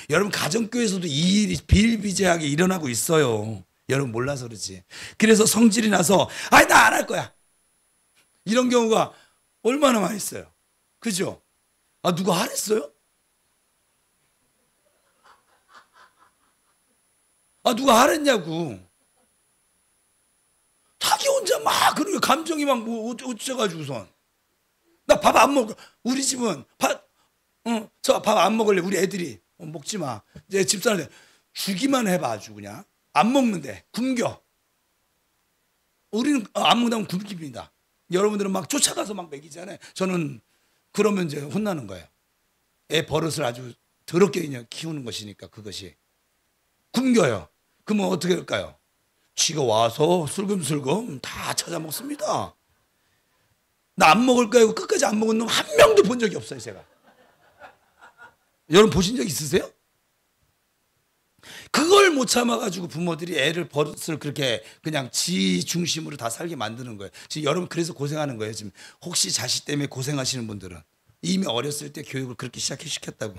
여러분 가정교회에서도 이 일이 비일비재하게 일어나고 있어요. 여러분 몰라서 그러지. 그래서 성질이 나서 나 안 할 거야. 이런 경우가 얼마나 많이 써요. 그죠? 아, 누가 하랬어요? 아, 누가 하랬냐고. 자기 혼자 막, 그러게 감정이 막, 어쩌가지고선. 나 밥 안 먹어. 우리 집은 저 밥 안 먹을래. 우리 애들이. 먹지 마. 이제 집사람한테 주기만 해봐, 아주 그냥. 안 먹는데. 굶겨. 우리는 안 먹는다면 굶깁니다. 여러분들은 막 쫓아가서 막 먹이잖아요. 저는 그러면 이제 혼나는 거예요. 애 버릇을 아주 더럽게 그냥 키우는 것이니까 그것이. 굶겨요. 그러면 어떻게 할까요? 쥐가 와서 슬금슬금 다 찾아 먹습니다. 나 안 먹을 거야. 끝까지 안 먹은 놈 한 명도 본 적이 없어요, 제가. 여러분 보신 적 있으세요? 그걸 못 참아가지고 부모들이 애를 버릇을 그렇게 그냥 지 중심으로 다 살게 만드는 거예요. 지금 여러분 그래서 고생하는 거예요. 지금 혹시 자식 때문에 고생하시는 분들은 이미 어렸을 때 교육을 그렇게 시켰다고.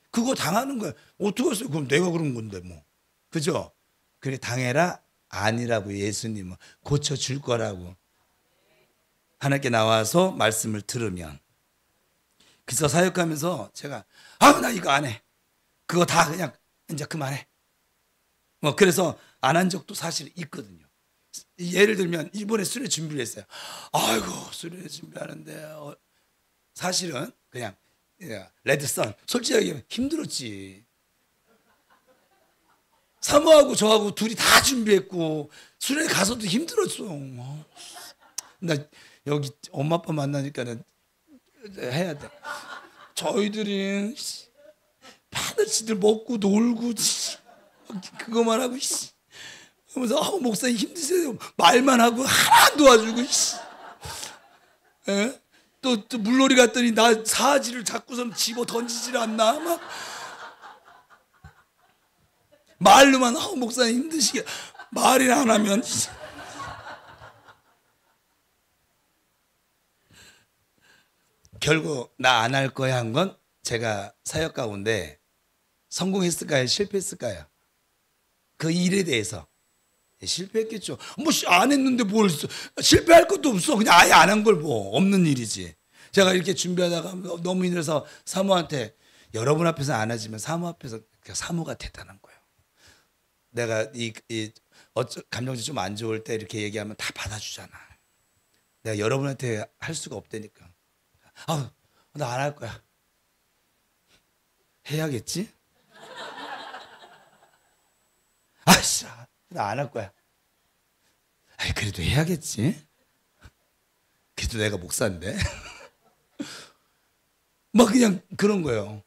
그거 당하는 거예요. 어떻게 했어요? 그럼 내가 그런 건데 뭐. 그죠? 그래 당해라 아니라고 예수님은 고쳐줄 거라고. 하나님께 나와서 말씀을 들으면. 그래서 사역하면서 제가 나 이거 안 해. 그거 다 그냥 이제 그만해. 그래서 안 한 적도 사실 있거든요. 예를 들면 이번에 수련 준비를 했어요. 아이고 수련 준비하는데 사실은 그냥 레드선 솔직하게 힘들었지. 사모하고 저하고 둘이 다 준비했고 수련회 가서도 힘들었어. 나 여기 엄마 아빠 만나니까는 해야 돼. 저희들이 하늘치들 먹고 놀고 그거만 하고 그러면서 목사님 힘드세요. 말만 하고 하나 안 도와주고 또 물놀이 갔더니 나 사지를 자꾸선 집어 던지질 않나 막 말로만 목사님 힘드시게 말이나 안 하면 결국 나 안 할 거야 한 건 제가 사역 가운데 성공했을까요? 실패했을까요? 그 일에 대해서 실패했겠죠. 뭐 안 했는데 뭘 실패할 것도 없어. 그냥 아예 안 한 걸 뭐 없는 일이지. 제가 이렇게 준비하다가 너무 힘들어서 사모한테 여러분 앞에서 안 하지만 사모 앞에서 사모가 대단한 거예요. 내가 감정이 좀 안 좋을 때 이렇게 얘기하면 다 받아주잖아. 내가 여러분한테 할 수가 없다니까. 나 안 할 거야. 해야겠지? 나 안 할 거야. 그래도 해야겠지? 그래도 내가 목사인데. 막 그냥 그런 거예요.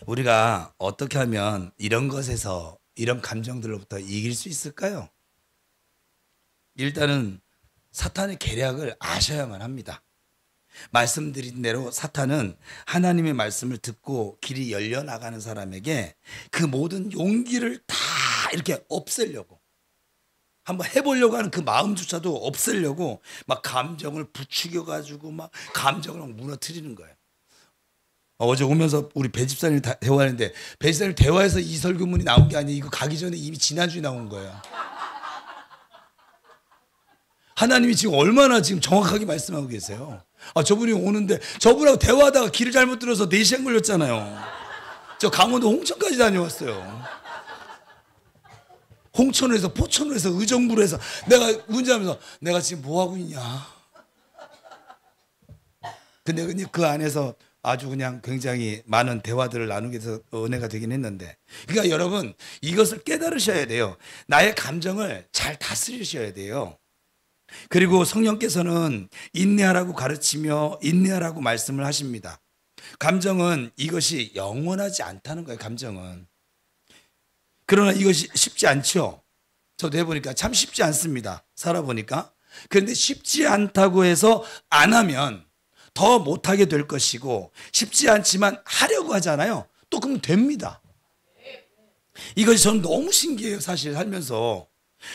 우리가 어떻게 하면 이런 것에서 이런 감정들로부터 이길 수 있을까요? 일단은 사탄의 계략을 아셔야만 합니다. 말씀드린 대로 사탄은 하나님의 말씀을 듣고 길이 열려나가는 사람에게 그 모든 용기를 다 이렇게 없애려고 한번 해보려고 하는 그 마음조차도 없애려고 막 감정을 부추겨가지고 막 감정을 막 무너뜨리는 거예요. 어제 오면서 우리 배 집사님 대화하는데 배 집사님 대화에서 이 설교문이 나온 게 아니에요. 이거 가기 전에 이미 지난주에 나온 거예요. 하나님이 지금 얼마나 지금 정확하게 말씀하고 계세요. 저분이 오는데 저분하고 대화하다가 길을 잘못 들어서 4시간 걸렸잖아요. 저 강원도 홍천까지 다녀왔어요. 홍천에서 포천으로 해서 의정부로 해서 내가 운전하면서 내가 지금 뭐하고 있냐. 근데 그 안에서 아주 그냥 굉장히 많은 대화들을 나누게 돼서 은혜가 되긴 했는데, 그러니까 여러분 이것을 깨달으셔야 돼요. 나의 감정을 잘 다스리셔야 돼요. 그리고 성령께서는 인내하라고 가르치며 인내하라고 말씀을 하십니다. 감정은 이것이 영원하지 않다는 거예요. 감정은. 그러나 이것이 쉽지 않죠. 저도 해보니까 참 쉽지 않습니다. 살아보니까. 그런데 쉽지 않다고 해서 안 하면 더 못하게 될 것이고, 쉽지 않지만 하려고 하잖아요. 또 그러면 됩니다. 이것이 저는 너무 신기해요. 사실 살면서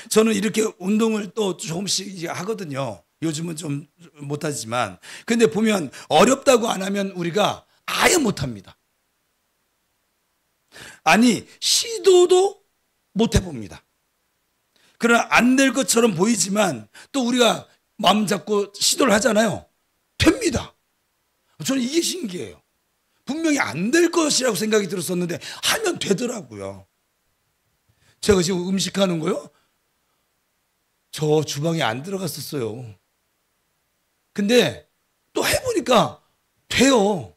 저는 이렇게 운동을 또 조금씩 하거든요. 요즘은 좀 못하지만. 근데 보면 어렵다고 안 하면 우리가 아예 못합니다. 아니 시도도 못 해봅니다. 그러나 안 될 것처럼 보이지만 또 우리가 마음 잡고 시도를 하잖아요. 됩니다. 저는 이게 신기해요. 분명히 안 될 것이라고 생각이 들었었는데 하면 되더라고요. 제가 지금 음식하는 거요? 저 주방에 안 들어갔었어요. 근데 또 해보니까 돼요.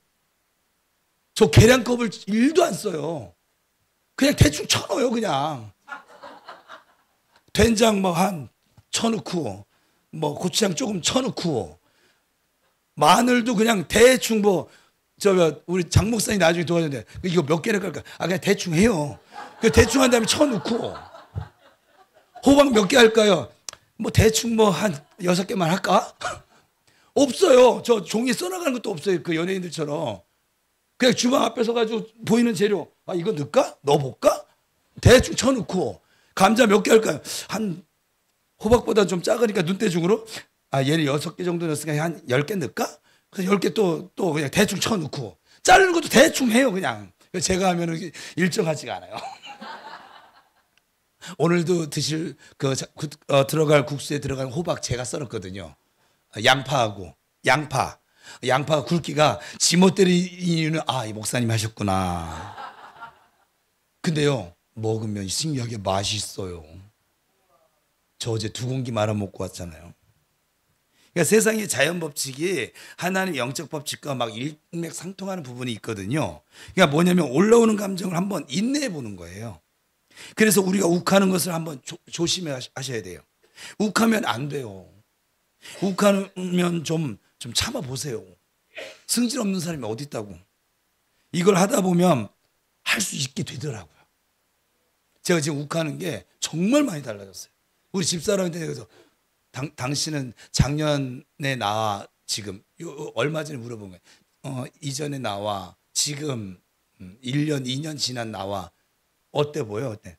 저 계량컵을 1도 안 써요. 그냥 대충 쳐넣어요. 그냥 된장 뭐 한 쳐넣고 뭐 고추장 조금 쳐넣고 마늘도 그냥 대충 뭐 저 우리 장 목사님 나중에 도와줬는데 이거 몇 개를 깔까? 아 그냥 대충 해요. 그 대충 한 다음에 쳐넣고 호박 몇 개 할까요? 뭐 대충 뭐 한 6개만 할까? 없어요. 저 종이에 써나가는 것도 없어요. 그 연예인들처럼 그냥 주방 앞에 서가지고 보이는 재료 아 이거 넣을까? 넣어볼까? 대충 쳐넣고 감자 몇 개 할까요? 한 호박보다 좀 작으니까 눈대중으로 아 얘는 6개 정도 넣었으니까 한 10개 넣을까? 그래서 10개 또 그냥 대충 쳐넣고 자르는 것도 대충 해요. 그냥 제가 하면은 일정하지가 않아요. 오늘도 드실 들어갈 국수에 들어갈 호박 제가 썰었거든요. 양파하고 양파 굵기가 지멋대로 이유는 아 이 목사님 하셨구나. 근데요 먹으면 신기하게 맛있어요. 저 어제 2공기 말아 먹고 왔잖아요. 그러니까 세상의 자연 법칙이 하나님 영적 법칙과 막 일맥상통하는 부분이 있거든요. 그러니까 뭐냐면 올라오는 감정을 한번 인내해 보는 거예요. 그래서 우리가 욱하는 것을 한번 조심해 하셔야 돼요. 욱하면 안 돼요. 욱하면 좀 참아 보세요. 승질 없는 사람이 어디 있다고. 이걸 하다 보면 할 수 있게 되더라고요. 제가 지금 욱하는 게 정말 많이 달라졌어요. 우리 집사람한테 그래서 당신은 작년에 나와 지금 얼마 전에 물어본 거예요. 이전에 나와 지금 1년 2년 지난 나와 어때 보여? 어때?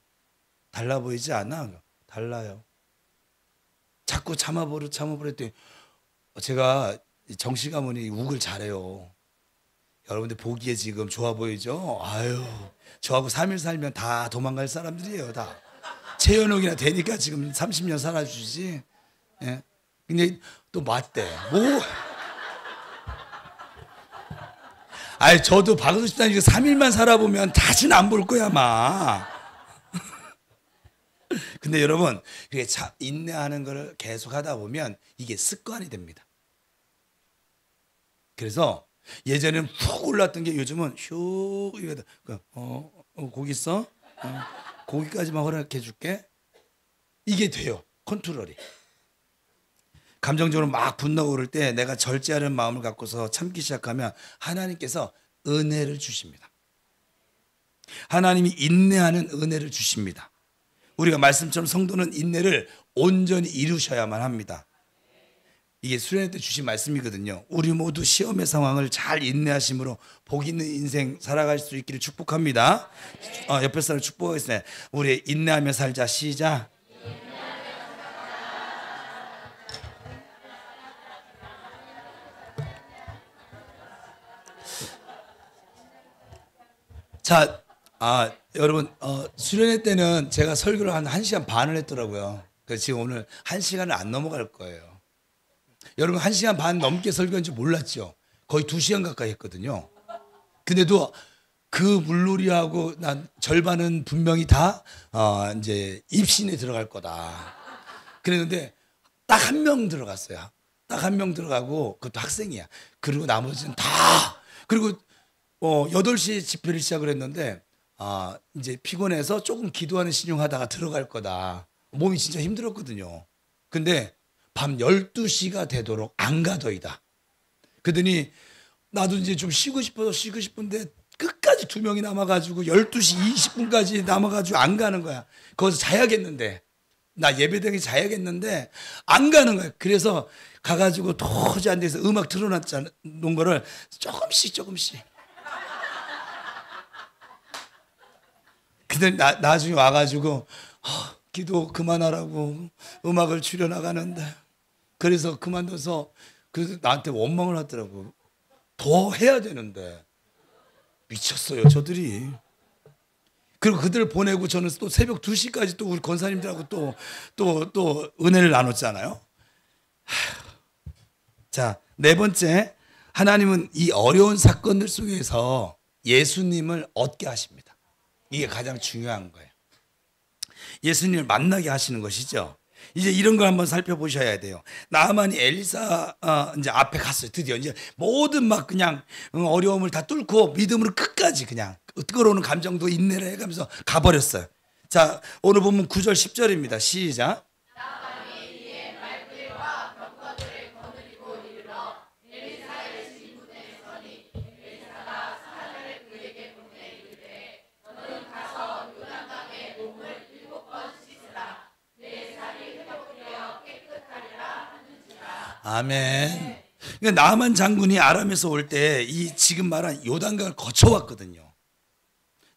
달라 보이지 않아? 달라요. 자꾸 참아버렸더니 제가 정씨 가문이 욱을 잘해요. 여러분들 보기에 지금 좋아 보이죠? 아유, 저하고 3일 살면 다 도망갈 사람들이에요. 다 최연옥이나 되니까 지금 30년 살아주지. 예? 근데 또 맞대. 뭐? 아니 저도 박은수 집사님 3일만 살아보면 다시는 안 볼 거야 아마. 근데 여러분 그게 인내하는 걸 계속 하다 보면 이게 습관이 됩니다. 그래서 예전에는 푹 올랐던 게 요즘은 휴 고기 있어? 고기까지만 허락해 줄게. 이게 돼요. 컨트롤이. 감정적으로 막 분노가 오를 때 내가 절제하는 마음을 갖고서 참기 시작하면 하나님께서 은혜를 주십니다. 하나님이 인내하는 은혜를 주십니다. 우리가 말씀처럼 성도는 인내를 온전히 이루셔야만 합니다. 이게 수련회 때 주신 말씀이거든요. 우리 모두 시험의 상황을 잘 인내하심으로 복 있는 인생 살아갈 수 있기를 축복합니다. 옆에 사람 축복하겠습니다. 우리 인내하며 살자. 시작. 자, 여러분 수련회 때는 제가 설교를 한 1시간 반을 했더라고요. 그래서 지금 오늘 1시간을 안 넘어갈 거예요. 여러분 1시간 반 넘게 설교한 줄 몰랐죠. 거의 2시간 가까이 했거든요. 근데도 그 물놀이하고 난 절반은 분명히 다 이제 입신에 들어갈 거다. 그랬는데 딱 한 명 들어갔어요. 딱 한 명 들어가고 그것도 학생이야. 그리고 나머지는 다 그리고 8시에 집회를 시작을 했는데 이제 피곤해서 조금 기도하는 신용하다가 들어갈 거다. 몸이 진짜 힘들었거든요. 근데 밤 12시가 되도록 안 가더이다. 그러더니 나도 이제 좀 쉬고 싶은데 끝까지 2명이 남아가지고 12시 20분까지 남아가지고 안 가는 거야. 거기서 자야겠는데 나 예배당에 자야겠는데 안 가는 거야. 그래서 가가지고 도저히 안 돼서 음악 틀어놓은 거를 조금씩 근데 나중에 와가지고 기도 그만하라고 음악을 줄여나가는데 그래서 그만둬서 그래서 나한테 원망을 하더라고. 더 해야 되는데 미쳤어요 저들이. 그리고 그들을 보내고 저는 또 새벽 2시까지 또 우리 권사님들하고 또 은혜를 나눴잖아요. 자, 네 번째, 하나님은 이 어려운 사건들 속에서 예수님을 얻게 하십니다. 이게 가장 중요한 거예요. 예수님을 만나게 하시는 것이죠. 이제 이런 걸 한번 살펴보셔야 돼요. 나아만이 엘리사 이제 앞에 갔어요. 드디어 이제 모든 막 그냥 어려움을 다 뚫고 믿음으로 끝까지 그냥 뜨거워오는 감정도 인내를 해가면서 가버렸어요. 자, 오늘 보면 9절 10절입니다. 시작. 아멘. 그러니까 나만 장군이 아람에서 올 때 이 지금 말한 요단강을 거쳐왔거든요.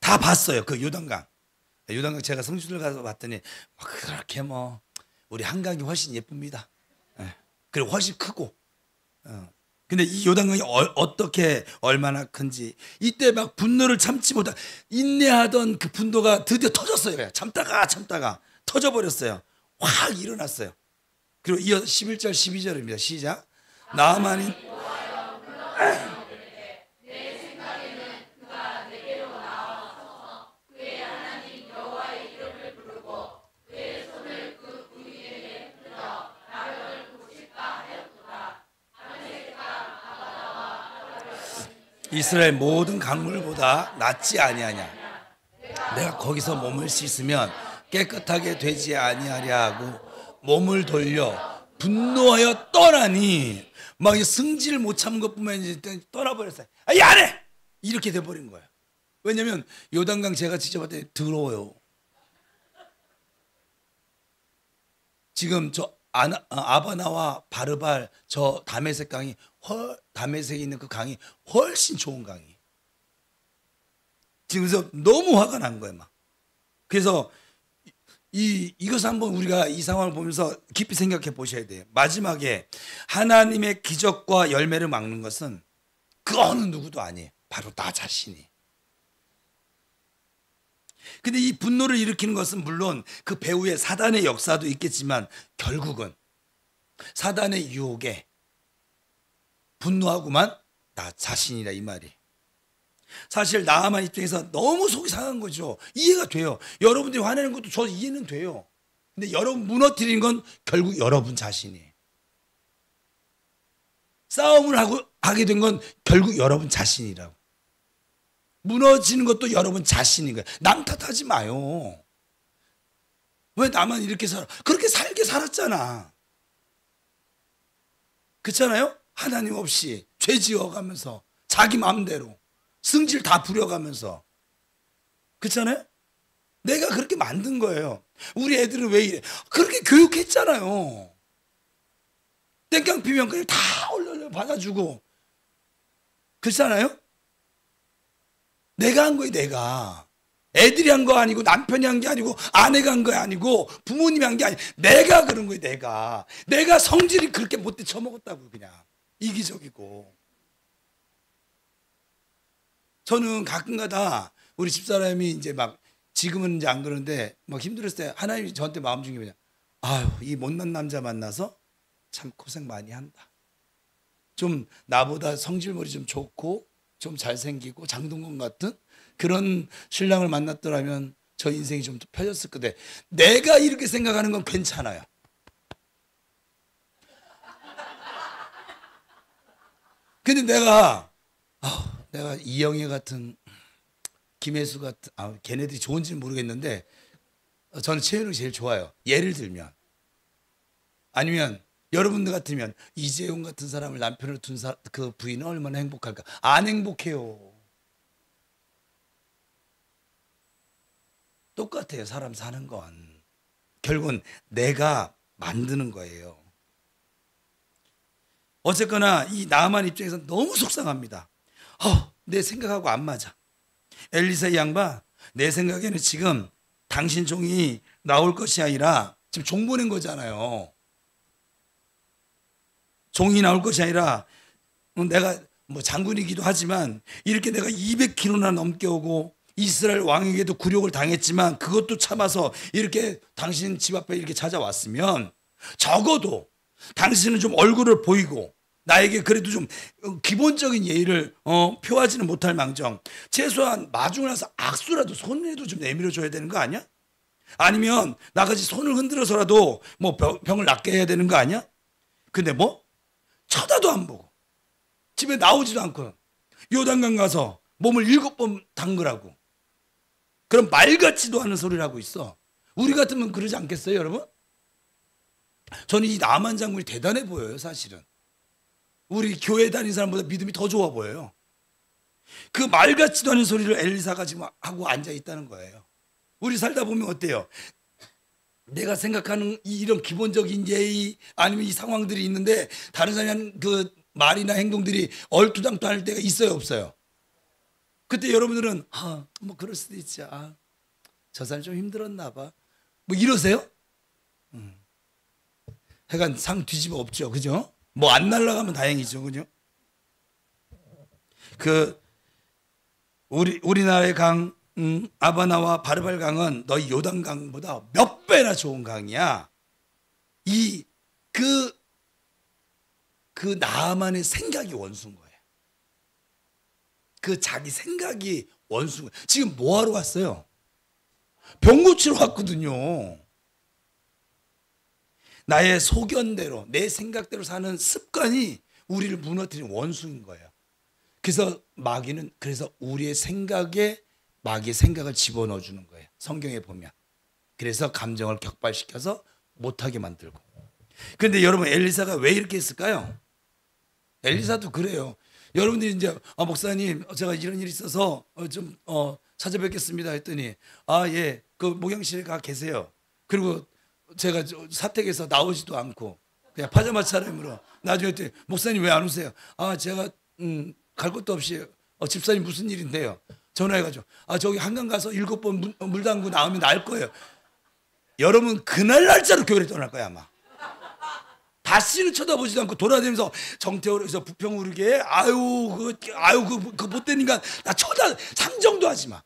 다 봤어요. 그 요단강. 요단강 제가 성지순례 가서 봤더니 그렇게 뭐 우리 한강이 훨씬 예쁩니다. 그리고 훨씬 크고. 근데 이 요단강이 어떻게 얼마나 큰지 이때 막 분노를 참지 못한 인내하던 그 분노가 드디어 터졌어요. 참다가 터져버렸어요. 확 일어났어요. 그리고 이어 11절 12절입니다. 시작. 나아만이 이스라엘 모든 강물보다 낫지 아니하냐. 내가 거기서 몸을 씻으면 깨끗하게 되지 아니하랴 하고 몸을 돌려 분노하여 떠나니 막 승질을 못 참은 것뿐만 아니라 떠나버렸어요. 이 안 해! 이렇게 돼버린 거예요. 왜냐하면 요단강 제가 직접 봤더니 더러워요. 지금 저 아바나와 바르발 저 다메섹 강이 다메섹에 있는 그 강이 훨씬 좋은 강이. 지금 그래서 너무 화가 난 거예요, 막. 그래서 이것을 한번 우리가 이 상황을 보면서 깊이 생각해 보셔야 돼요. 마지막에 하나님의 기적과 열매를 막는 것은 그 어느 누구도 아니에요. 바로 나 자신이. 근데 이 분노를 일으키는 것은 물론 그 배후에 사단의 역사도 있겠지만 결국은 사단의 유혹에 분노하고만 나 자신이라 이 말이. 사실 나아만 입장에서 너무 속이 상한 거죠. 이해가 돼요. 여러분들이 화내는 것도 저 이해는 돼요. 근데 여러분 무너뜨리는 건 결국 여러분 자신이에요. 싸움을 하게 된 건 결국 여러분 자신이라고. 무너지는 것도 여러분 자신인 거예요. 남 탓하지 마요. 왜 나만 이렇게 살아? 그렇게 살게 살았잖아. 그렇잖아요? 하나님 없이 죄 지어가면서 자기 마음대로 승질 다 부려가면서. 그렇잖아요? 내가 그렇게 만든 거예요. 우리 애들은 왜 이래? 그렇게 교육했잖아요. 땡깡 피면 그냥 다 얼른 받아주고. 그렇잖아요? 내가 한 거예요, 내가. 애들이 한 거 아니고 남편이 한 게 아니고 아내가 한 거 아니고 부모님이 한 게 아니고 내가 그런 거예요, 내가. 내가 성질이 그렇게 못돼 처먹었다고 그냥. 이기적이고. 저는 가끔가다 우리 집사람이 이제 막 지금은 이제 안 그러는데 막 힘들었을 때 하나님이 저한테 마음 중에 그냥 아유, 이 못난 남자 만나서 참 고생 많이 한다. 좀 나보다 성질머리 좀 좋고 좀 잘생기고 장동건 같은 그런 신랑을 만났더라면 저 인생이 좀 더 펴졌을 건데 내가 이렇게 생각하는 건 괜찮아요. 근데 내가 이영애 같은 김혜수 같은 걔네들이 좋은지는 모르겠는데 저는 최현웅이 제일 좋아요. 예를 들면 아니면 여러분들 같으면 이재용 같은 사람을 남편으로 둔 그 부인은 얼마나 행복할까? 안 행복해요. 똑같아요. 사람 사는 건 결국은 내가 만드는 거예요. 어쨌거나 이 나아만 입장에서 너무 속상합니다. 내 생각하고 안 맞아. 엘리사 이 양반 내 생각에는 지금 당신 종이 나올 것이 아니라 지금 종 보낸 거잖아요. 종이 나올 것이 아니라 내가 뭐 장군이기도 하지만 이렇게 내가 200km나 넘게 오고 이스라엘 왕에게도 굴욕을 당했지만 그것도 참아서 이렇게 당신 집 앞에 이렇게 찾아왔으면 적어도 당신은 좀 얼굴을 보이고 나에게 그래도 좀 기본적인 예의를 표하지는 못할 망정 최소한 마중을 나서 악수라도 손이라도 좀 내밀어 줘야 되는 거 아니야? 아니면 나같이 손을 흔들어서라도 뭐 병을 낫게 해야 되는 거 아니야? 근데 뭐 쳐다도 안 보고 집에 나오지도 않고 요단강 가서 몸을 7번 담그라고 그럼 말 같지도 않은 소리를 하고 있어. 우리 같으면 그러지 않겠어요, 여러분? 저는 이 나만 장군이 대단해 보여요, 사실은. 우리 교회 다니는 사람보다 믿음이 더 좋아 보여요. 그 말 같지도 않은 소리를 엘리사가 지금 하고 앉아 있다는 거예요. 우리 살다 보면 어때요? 내가 생각하는 이런 기본적인 예의 아니면 이 상황들이 있는데 다른 사람이 그 말이나 행동들이 얼토당토할 때가 있어요, 없어요? 그때 여러분들은 뭐 그럴 수도 있지. 저 사람 좀 힘들었나 봐. 뭐 이러세요? 하여간 상 뒤집어 엎죠, 그죠? 뭐 안 날아가면 다행이죠, 그죠? 그 우리나라의 강 아바나와 바르발 강은 너희 요단 강보다 몇 배나 좋은 강이야. 그 나만의 생각이 원수인 거예요. 그 자기 생각이 원수인 거예요. 지금 뭐 하러 왔어요? 병 고치러 왔거든요. 나의 소견대로 내 생각대로 사는 습관이 우리를 무너뜨리는 원수인 거예요. 그래서 마귀는 우리의 생각에 마귀의 생각을 집어넣어 주는 거예요. 성경에 보면. 그래서 감정을 격발시켜서 못하게 만들고. 그런데 여러분 엘리사가 왜 이렇게 했을까요? 엘리사도 그래요. 여러분들이 이제 목사님 제가 이런 일이 있어서 좀 찾아뵙겠습니다 했더니 예, 그 목욕실에 가 계세요. 그리고 제가 사택에서 나오지도 않고 그냥 파자마 차림으로 나중에 했더니 목사님 왜 안 오세요? 제가 갈 것도 없이 집사님 무슨 일인데요? 전화해가지고 저기 한강 가서 7번 물 담고 나오면 나을 거예요. 여러분 그날 날짜로 교회를 떠날 거야 아마. 다시는 쳐다보지도 않고 돌아다니면서 정태호에서 부평 우르게 그 못된 인간 나 상정도 하지 마.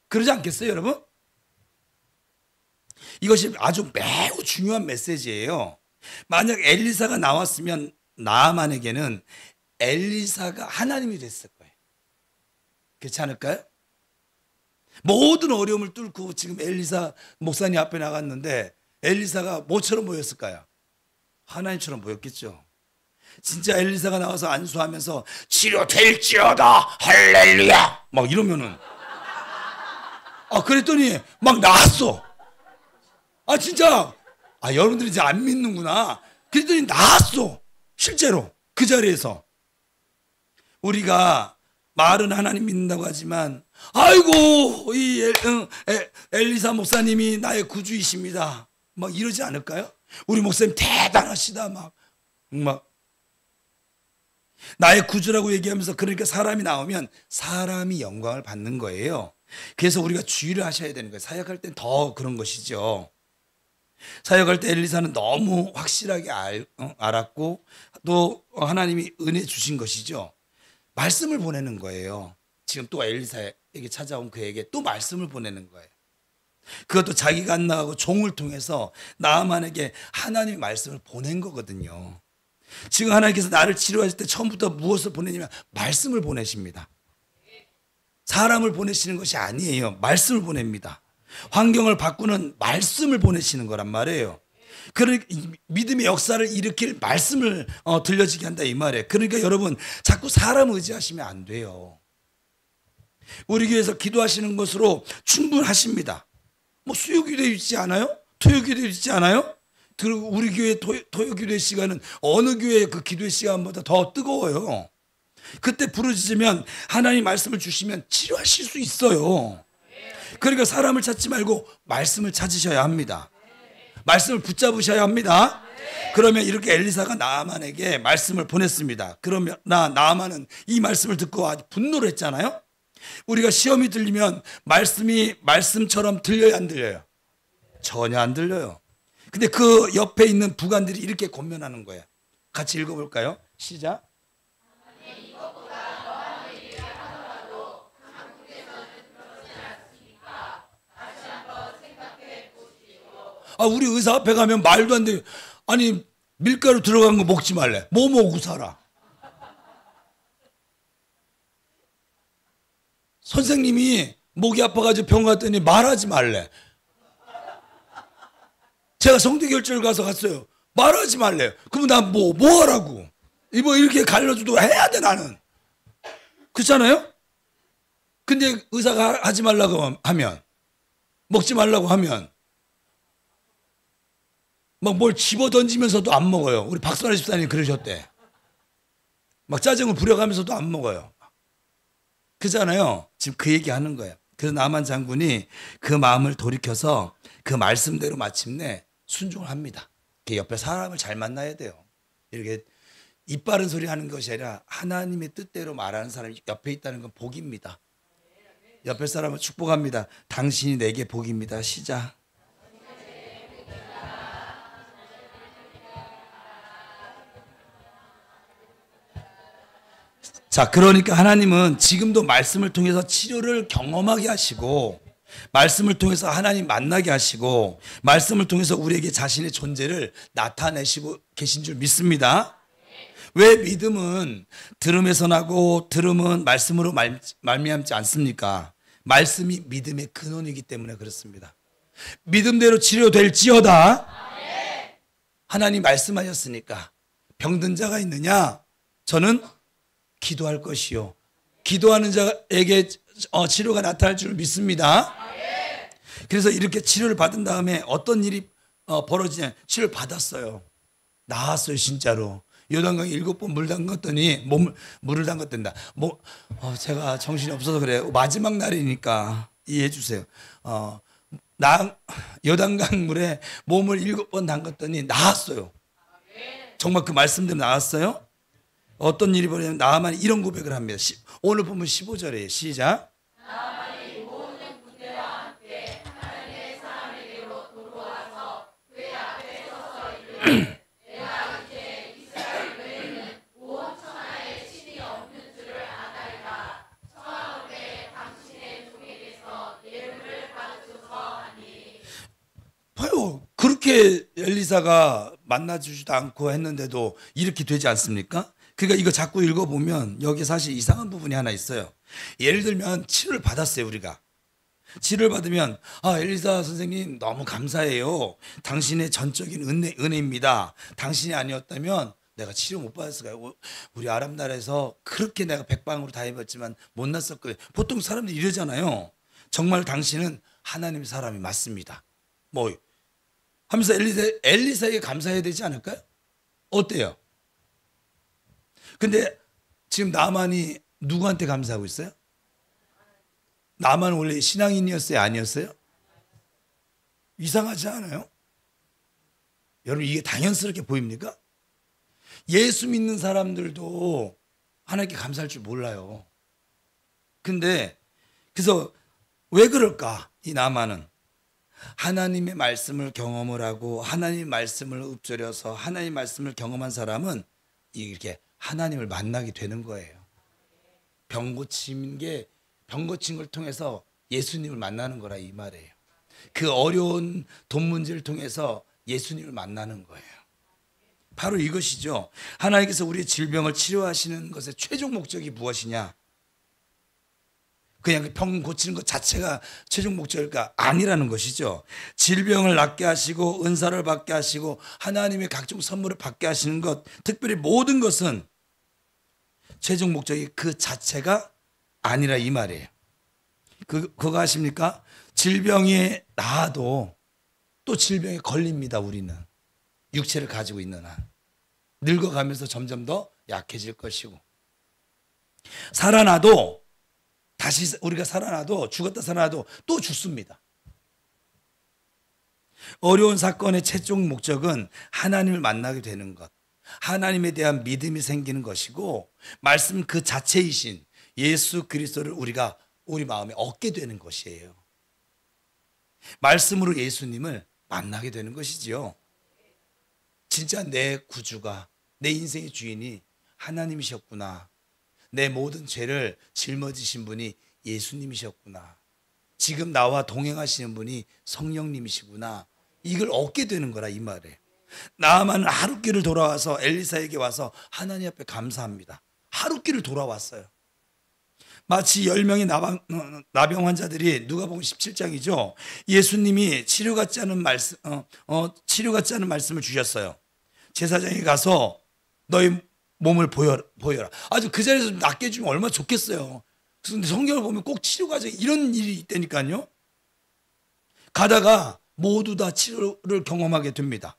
그러지 않겠어요 여러분? 이것이 아주 매우 중요한 메시지예요. 만약 엘리사가 나왔으면 나아만에게는 엘리사가 하나님이 됐을 거예요. 그렇지 않을까요? 모든 어려움을 뚫고 지금 엘리사 목사님 앞에 나갔는데 엘리사가 뭐처럼 보였을까요? 하나님처럼 보였겠죠. 진짜 엘리사가 나와서 안수하면서 치료될지어다 할렐루야 막 이러면은 그랬더니 막 나았어. 진짜 여러분들이 이제 안 믿는구나. 그랬더니 나았어. 실제로 그 자리에서. 우리가 말은 하나님 믿는다고 하지만 아이고 이 엘리사 목사님이 나의 구주이십니다 막 이러지 않을까요? 우리 목사님 대단하시다 막 나의 구주라고 얘기하면서 그러니까 사람이 나오면 사람이 영광을 받는 거예요. 그래서 우리가 주의를 하셔야 되는 거예요. 사역할 땐 더 그런 것이죠. 사역할 때 엘리사는 너무 확실하게 알았고 또 하나님이 은혜 주신 것이죠. 말씀을 보내는 거예요. 지금 또 엘리사에게 찾아온 그에게 또 말씀을 보내는 거예요. 그것도 자기가 안 나가고 종을 통해서 나아만에게 하나님의 말씀을 보낸 거거든요. 지금 하나님께서 나를 치료하실 때 처음부터 무엇을 보내냐면 말씀을 보내십니다. 사람을 보내시는 것이 아니에요. 말씀을 보냅니다. 환경을 바꾸는 말씀을 보내시는 거란 말이에요. 그러니까 믿음의 역사를 일으킬 말씀을 들려지게 한다 이 말이에요. 그러니까 여러분 자꾸 사람 의지하시면 안 돼요. 우리 교회에서 기도하시는 것으로 충분하십니다. 뭐 수요기도 있지 않아요? 토요기도 있지 않아요? 그리고 우리 교회 토요기도의 시간은 어느 교회의 그 기도의 시간보다 더 뜨거워요. 그때 부르짖으면 하나님 말씀을 주시면 치료하실 수 있어요. 그러니까 사람을 찾지 말고 말씀을 찾으셔야 합니다. 말씀을 붙잡으셔야 합니다. 그러면 이렇게 엘리사가 나아만에게 말씀을 보냈습니다. 그러면 나아만은 이 말씀을 듣고 아주 분노를 했잖아요. 우리가 시험이 들리면 말씀이 말씀처럼 들려요, 안 들려요? 전혀 안 들려요. 근데 그 옆에 있는 부관들이 이렇게 권면하는 거예요. 같이 읽어볼까요? 시작. 우리 의사 앞에 가면 말도 안 돼. 아니 밀가루 들어간 거 먹지 말래. 뭐 먹고 살아? 선생님이 목이 아파가지고 병 갔더니 말하지 말래. 제가 성대결절 가서 갔어요. 말하지 말래요. 그러면 난 뭐 하라고? 뭐 이렇게 갈라줘도 해야 돼 나는. 그렇잖아요? 근데 의사가 하지 말라고 하면, 먹지 말라고 하면 막 뭘 집어 던지면서도 안 먹어요. 우리 박선아 집사님 그러셨대. 막 짜증을 부려가면서도 안 먹어요. 그잖아요. 지금 그 얘기 하는 거예요. 그래서 나만 장군이 그 마음을 돌이켜서 그 말씀대로 마침내 순종을 합니다. 옆에 사람을 잘 만나야 돼요. 이렇게 입 바른 소리 하는 것이 아니라 하나님의 뜻대로 말하는 사람이 옆에 있다는 건 복입니다. 옆에 사람을 축복합니다. 당신이 내게 복입니다. 시작. 자, 그러니까 하나님은 지금도 말씀을 통해서 치료를 경험하게 하시고, 말씀을 통해서 하나님 만나게 하시고, 말씀을 통해서 우리에게 자신의 존재를 나타내시고 계신 줄 믿습니다. 왜 믿음은 들음에서 나고 들음은 말씀으로 말미암지 않습니까? 말씀이 믿음의 근원이기 때문에 그렇습니다. 믿음대로 치료될지어다. 하나님 말씀하셨으니까 병든 자가 있느냐? 저는 기도할 것이요. 기도하는 자에게 치료가 나타날 줄 믿습니다. 그래서 이렇게 치료를 받은 다음에 어떤 일이 벌어지냐? 치료를 받았어요. 나았어요, 진짜로. 요단강에 7번 물 담갔더니 물을 담갔단다. 제가 정신이 없어서 그래요. 마지막 날이니까 이해해 주세요. 요단강 물에 몸을 7번 담갔더니 나았어요. 정말 그 말씀대로 나았어요. 어떤 일이 벌어지냐면 나아만이 이런 고백을 합니다. 오늘 보면 15절이에요. 시작. 나아만이 모든 군대와 함께 하나님의 사람에게로 돌아와서 그의 앞에 서서 이르되 내가 이제 이스라엘 외에는 온 천하에 신이 없는 줄을 아나이다. 청하오되 당신의 종에게서 예물을 받으소서 하니. 봐요. 그렇게 엘리사가 만나주지도 않고 했는데도 이렇게 되지 않습니까? 그러니까 이거 자꾸 읽어보면 여기 사실 이상한 부분이 하나 있어요. 예를 들면 치료를 받았어요, 우리가. 치료를 받으면 엘리사 선생님 너무 감사해요. 당신의 전적인 은혜입니다. 당신이 아니었다면 내가 치료 못 받았을 거예요. 우리 아랍나라에서 그렇게 내가 백방으로 다 입었지만 못 났었거든요. 보통 사람들이 이러잖아요. 정말 당신은 하나님의 사람이 맞습니다. 하면서 엘리사에게 감사해야 되지 않을까요? 어때요? 근데 지금 나만이 누구한테 감사하고 있어요? 나만 원래 신앙인이었어요? 아니었어요? 이상하지 않아요? 여러분 이게 당연스럽게 보입니까? 예수 믿는 사람들도 하나님께 감사할 줄 몰라요. 근데 그래서 왜 그럴까? 이 나만은 하나님의 말씀을 경험을 하고 하나님의 말씀을 읊조려서 하나님의 말씀을 경험한 사람은 이렇게 하나님을 만나게 되는 거예요. 병 고친 걸 통해서 예수님을 만나는 거라 이 말이에요. 그 어려운 돈 문제를 통해서 예수님을 만나는 거예요. 바로 이것이죠. 하나님께서 우리의 질병을 치료하시는 것의 최종 목적이 무엇이냐? 그냥 병 고치는 것 자체가 최종 목적일까? 아니라는 것이죠. 질병을 낫게 하시고 은사를 받게 하시고 하나님의 각종 선물을 받게 하시는 것, 특별히 모든 것은 최종 목적이 그 자체가 아니라 이 말이에요. 그거 아십니까? 질병이 나아도 또 질병에 걸립니다. 우리는 육체를 가지고 있는 한 늙어가면서 점점 더 약해질 것이고, 살아나도 다시 우리가 살아나도 죽었다 살아나도 또 죽습니다. 어려운 사건의 최종 목적은 하나님을 만나게 되는 것, 하나님에 대한 믿음이 생기는 것이고, 말씀 그 자체이신 예수 그리스도를 우리가 우리 마음에 얻게 되는 것이에요. 말씀으로 예수님을 만나게 되는 것이지요. 진짜 내 구주가, 내 인생의 주인이 하나님이셨구나. 내 모든 죄를 짊어지신 분이 예수님이셨구나. 지금 나와 동행하시는 분이 성령님이시구나. 이걸 얻게 되는 거라 이 말이에요. 나아만은 하룻길을 돌아와서 엘리사에게 와서 하나님 앞에 감사합니다. 하룻길을 돌아왔어요. 마치 10명의 나병 환자들이 누가복음 17장이죠. 예수님이 치료받지 않은 말씀을 주셨어요. 제사장에 가서 너희 몸을 보여라. 아주 그 자리에서 낫게 해주면 얼마나 좋겠어요. 그런데 성경을 보면 꼭 치료 과정에 이런 일이 있다니까요. 가다가 모두 다 치료를 경험하게 됩니다.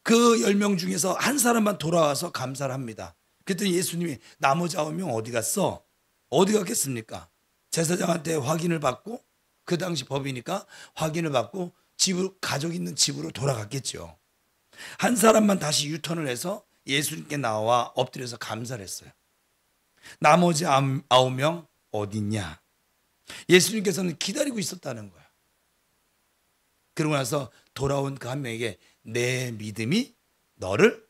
그 10명 중에서 한 사람만 돌아와서 감사를 합니다. 그랬더니 예수님이 나머지 9명 어디 갔어? 어디 갔겠습니까? 제사장한테 확인을 받고, 그 당시 법이니까 확인을 받고 가족 있는 집으로 돌아갔겠죠. 한 사람만 다시 유턴을 해서 예수님께 나와 엎드려서 감사를 했어요. 나머지 9명 어디 있냐? 예수님께서는 기다리고 있었다는 거예요. 그러고 나서 돌아온 그 한 명에게 내 믿음이 너를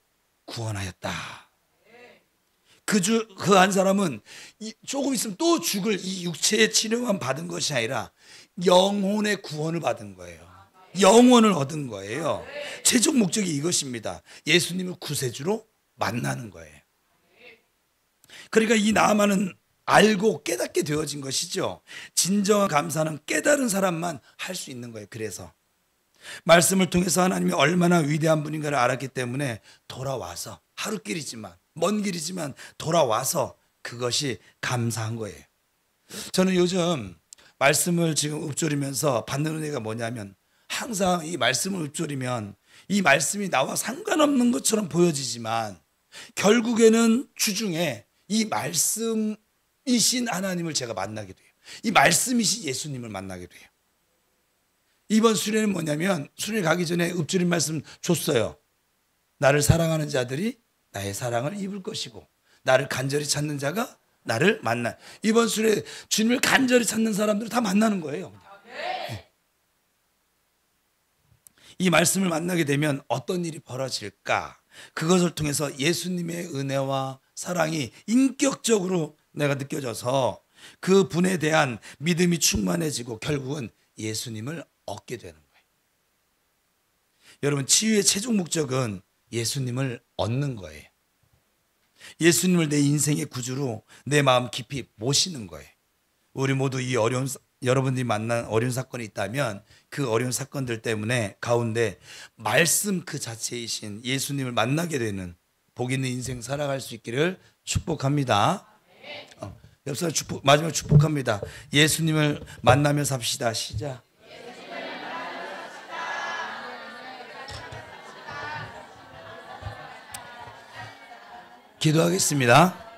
구원하였다. 그 한 사람은 조금 있으면 또 죽을 이 육체의 치료만 받은 것이 아니라 영혼의 구원을 받은 거예요. 영원을 얻은 거예요. 최종 목적이 이것입니다. 예수님을 구세주로 만나는 거예요. 그러니까 이 나아만은 알고 깨닫게 되어진 것이죠. 진정한 감사는 깨달은 사람만 할 수 있는 거예요. 그래서 말씀을 통해서 하나님이 얼마나 위대한 분인가를 알았기 때문에 돌아와서, 하루길이지만 먼 길이지만 돌아와서 그것이 감사한 거예요. 저는 요즘 말씀을 지금 읊조리면서 받는 은혜가 뭐냐면, 항상 이 말씀을 읊조리면 이 말씀이 나와 상관없는 것처럼 보여지지만 결국에는 주중에 이 말씀이신 하나님을 제가 만나게 돼요. 이 말씀이신 예수님을 만나게 돼요. 이번 수련은 뭐냐면, 수련회 가기 전에 읊조린 말씀 줬어요. 나를 사랑하는 자들이 나의 사랑을 입을 것이고 나를 간절히 찾는 자가 나를 만나. 이번 수련회 주님을 간절히 찾는 사람들을 다 만나는 거예요. 네. 이 말씀을 만나게 되면 어떤 일이 벌어질까? 그것을 통해서 예수님의 은혜와 사랑이 인격적으로 내가 느껴져서 그 분에 대한 믿음이 충만해지고 결국은 예수님을 얻게 되는 거예요. 여러분, 치유의 최종 목적은 예수님을 얻는 거예요. 예수님을 내 인생의 구주로 내 마음 깊이 모시는 거예요. 우리 모두 이 여러분들이 만난 어려운 사건이 있다면 그 어려운 사건들 때문에 가운데 말씀 그 자체이신 예수님을 만나게 되는 복 있는 인생 살아갈 수 있기를 축복합니다. 옆 사람 마지막 축복합니다. 예수님을 만나며 삽시다. 시작. 기도하겠습니다.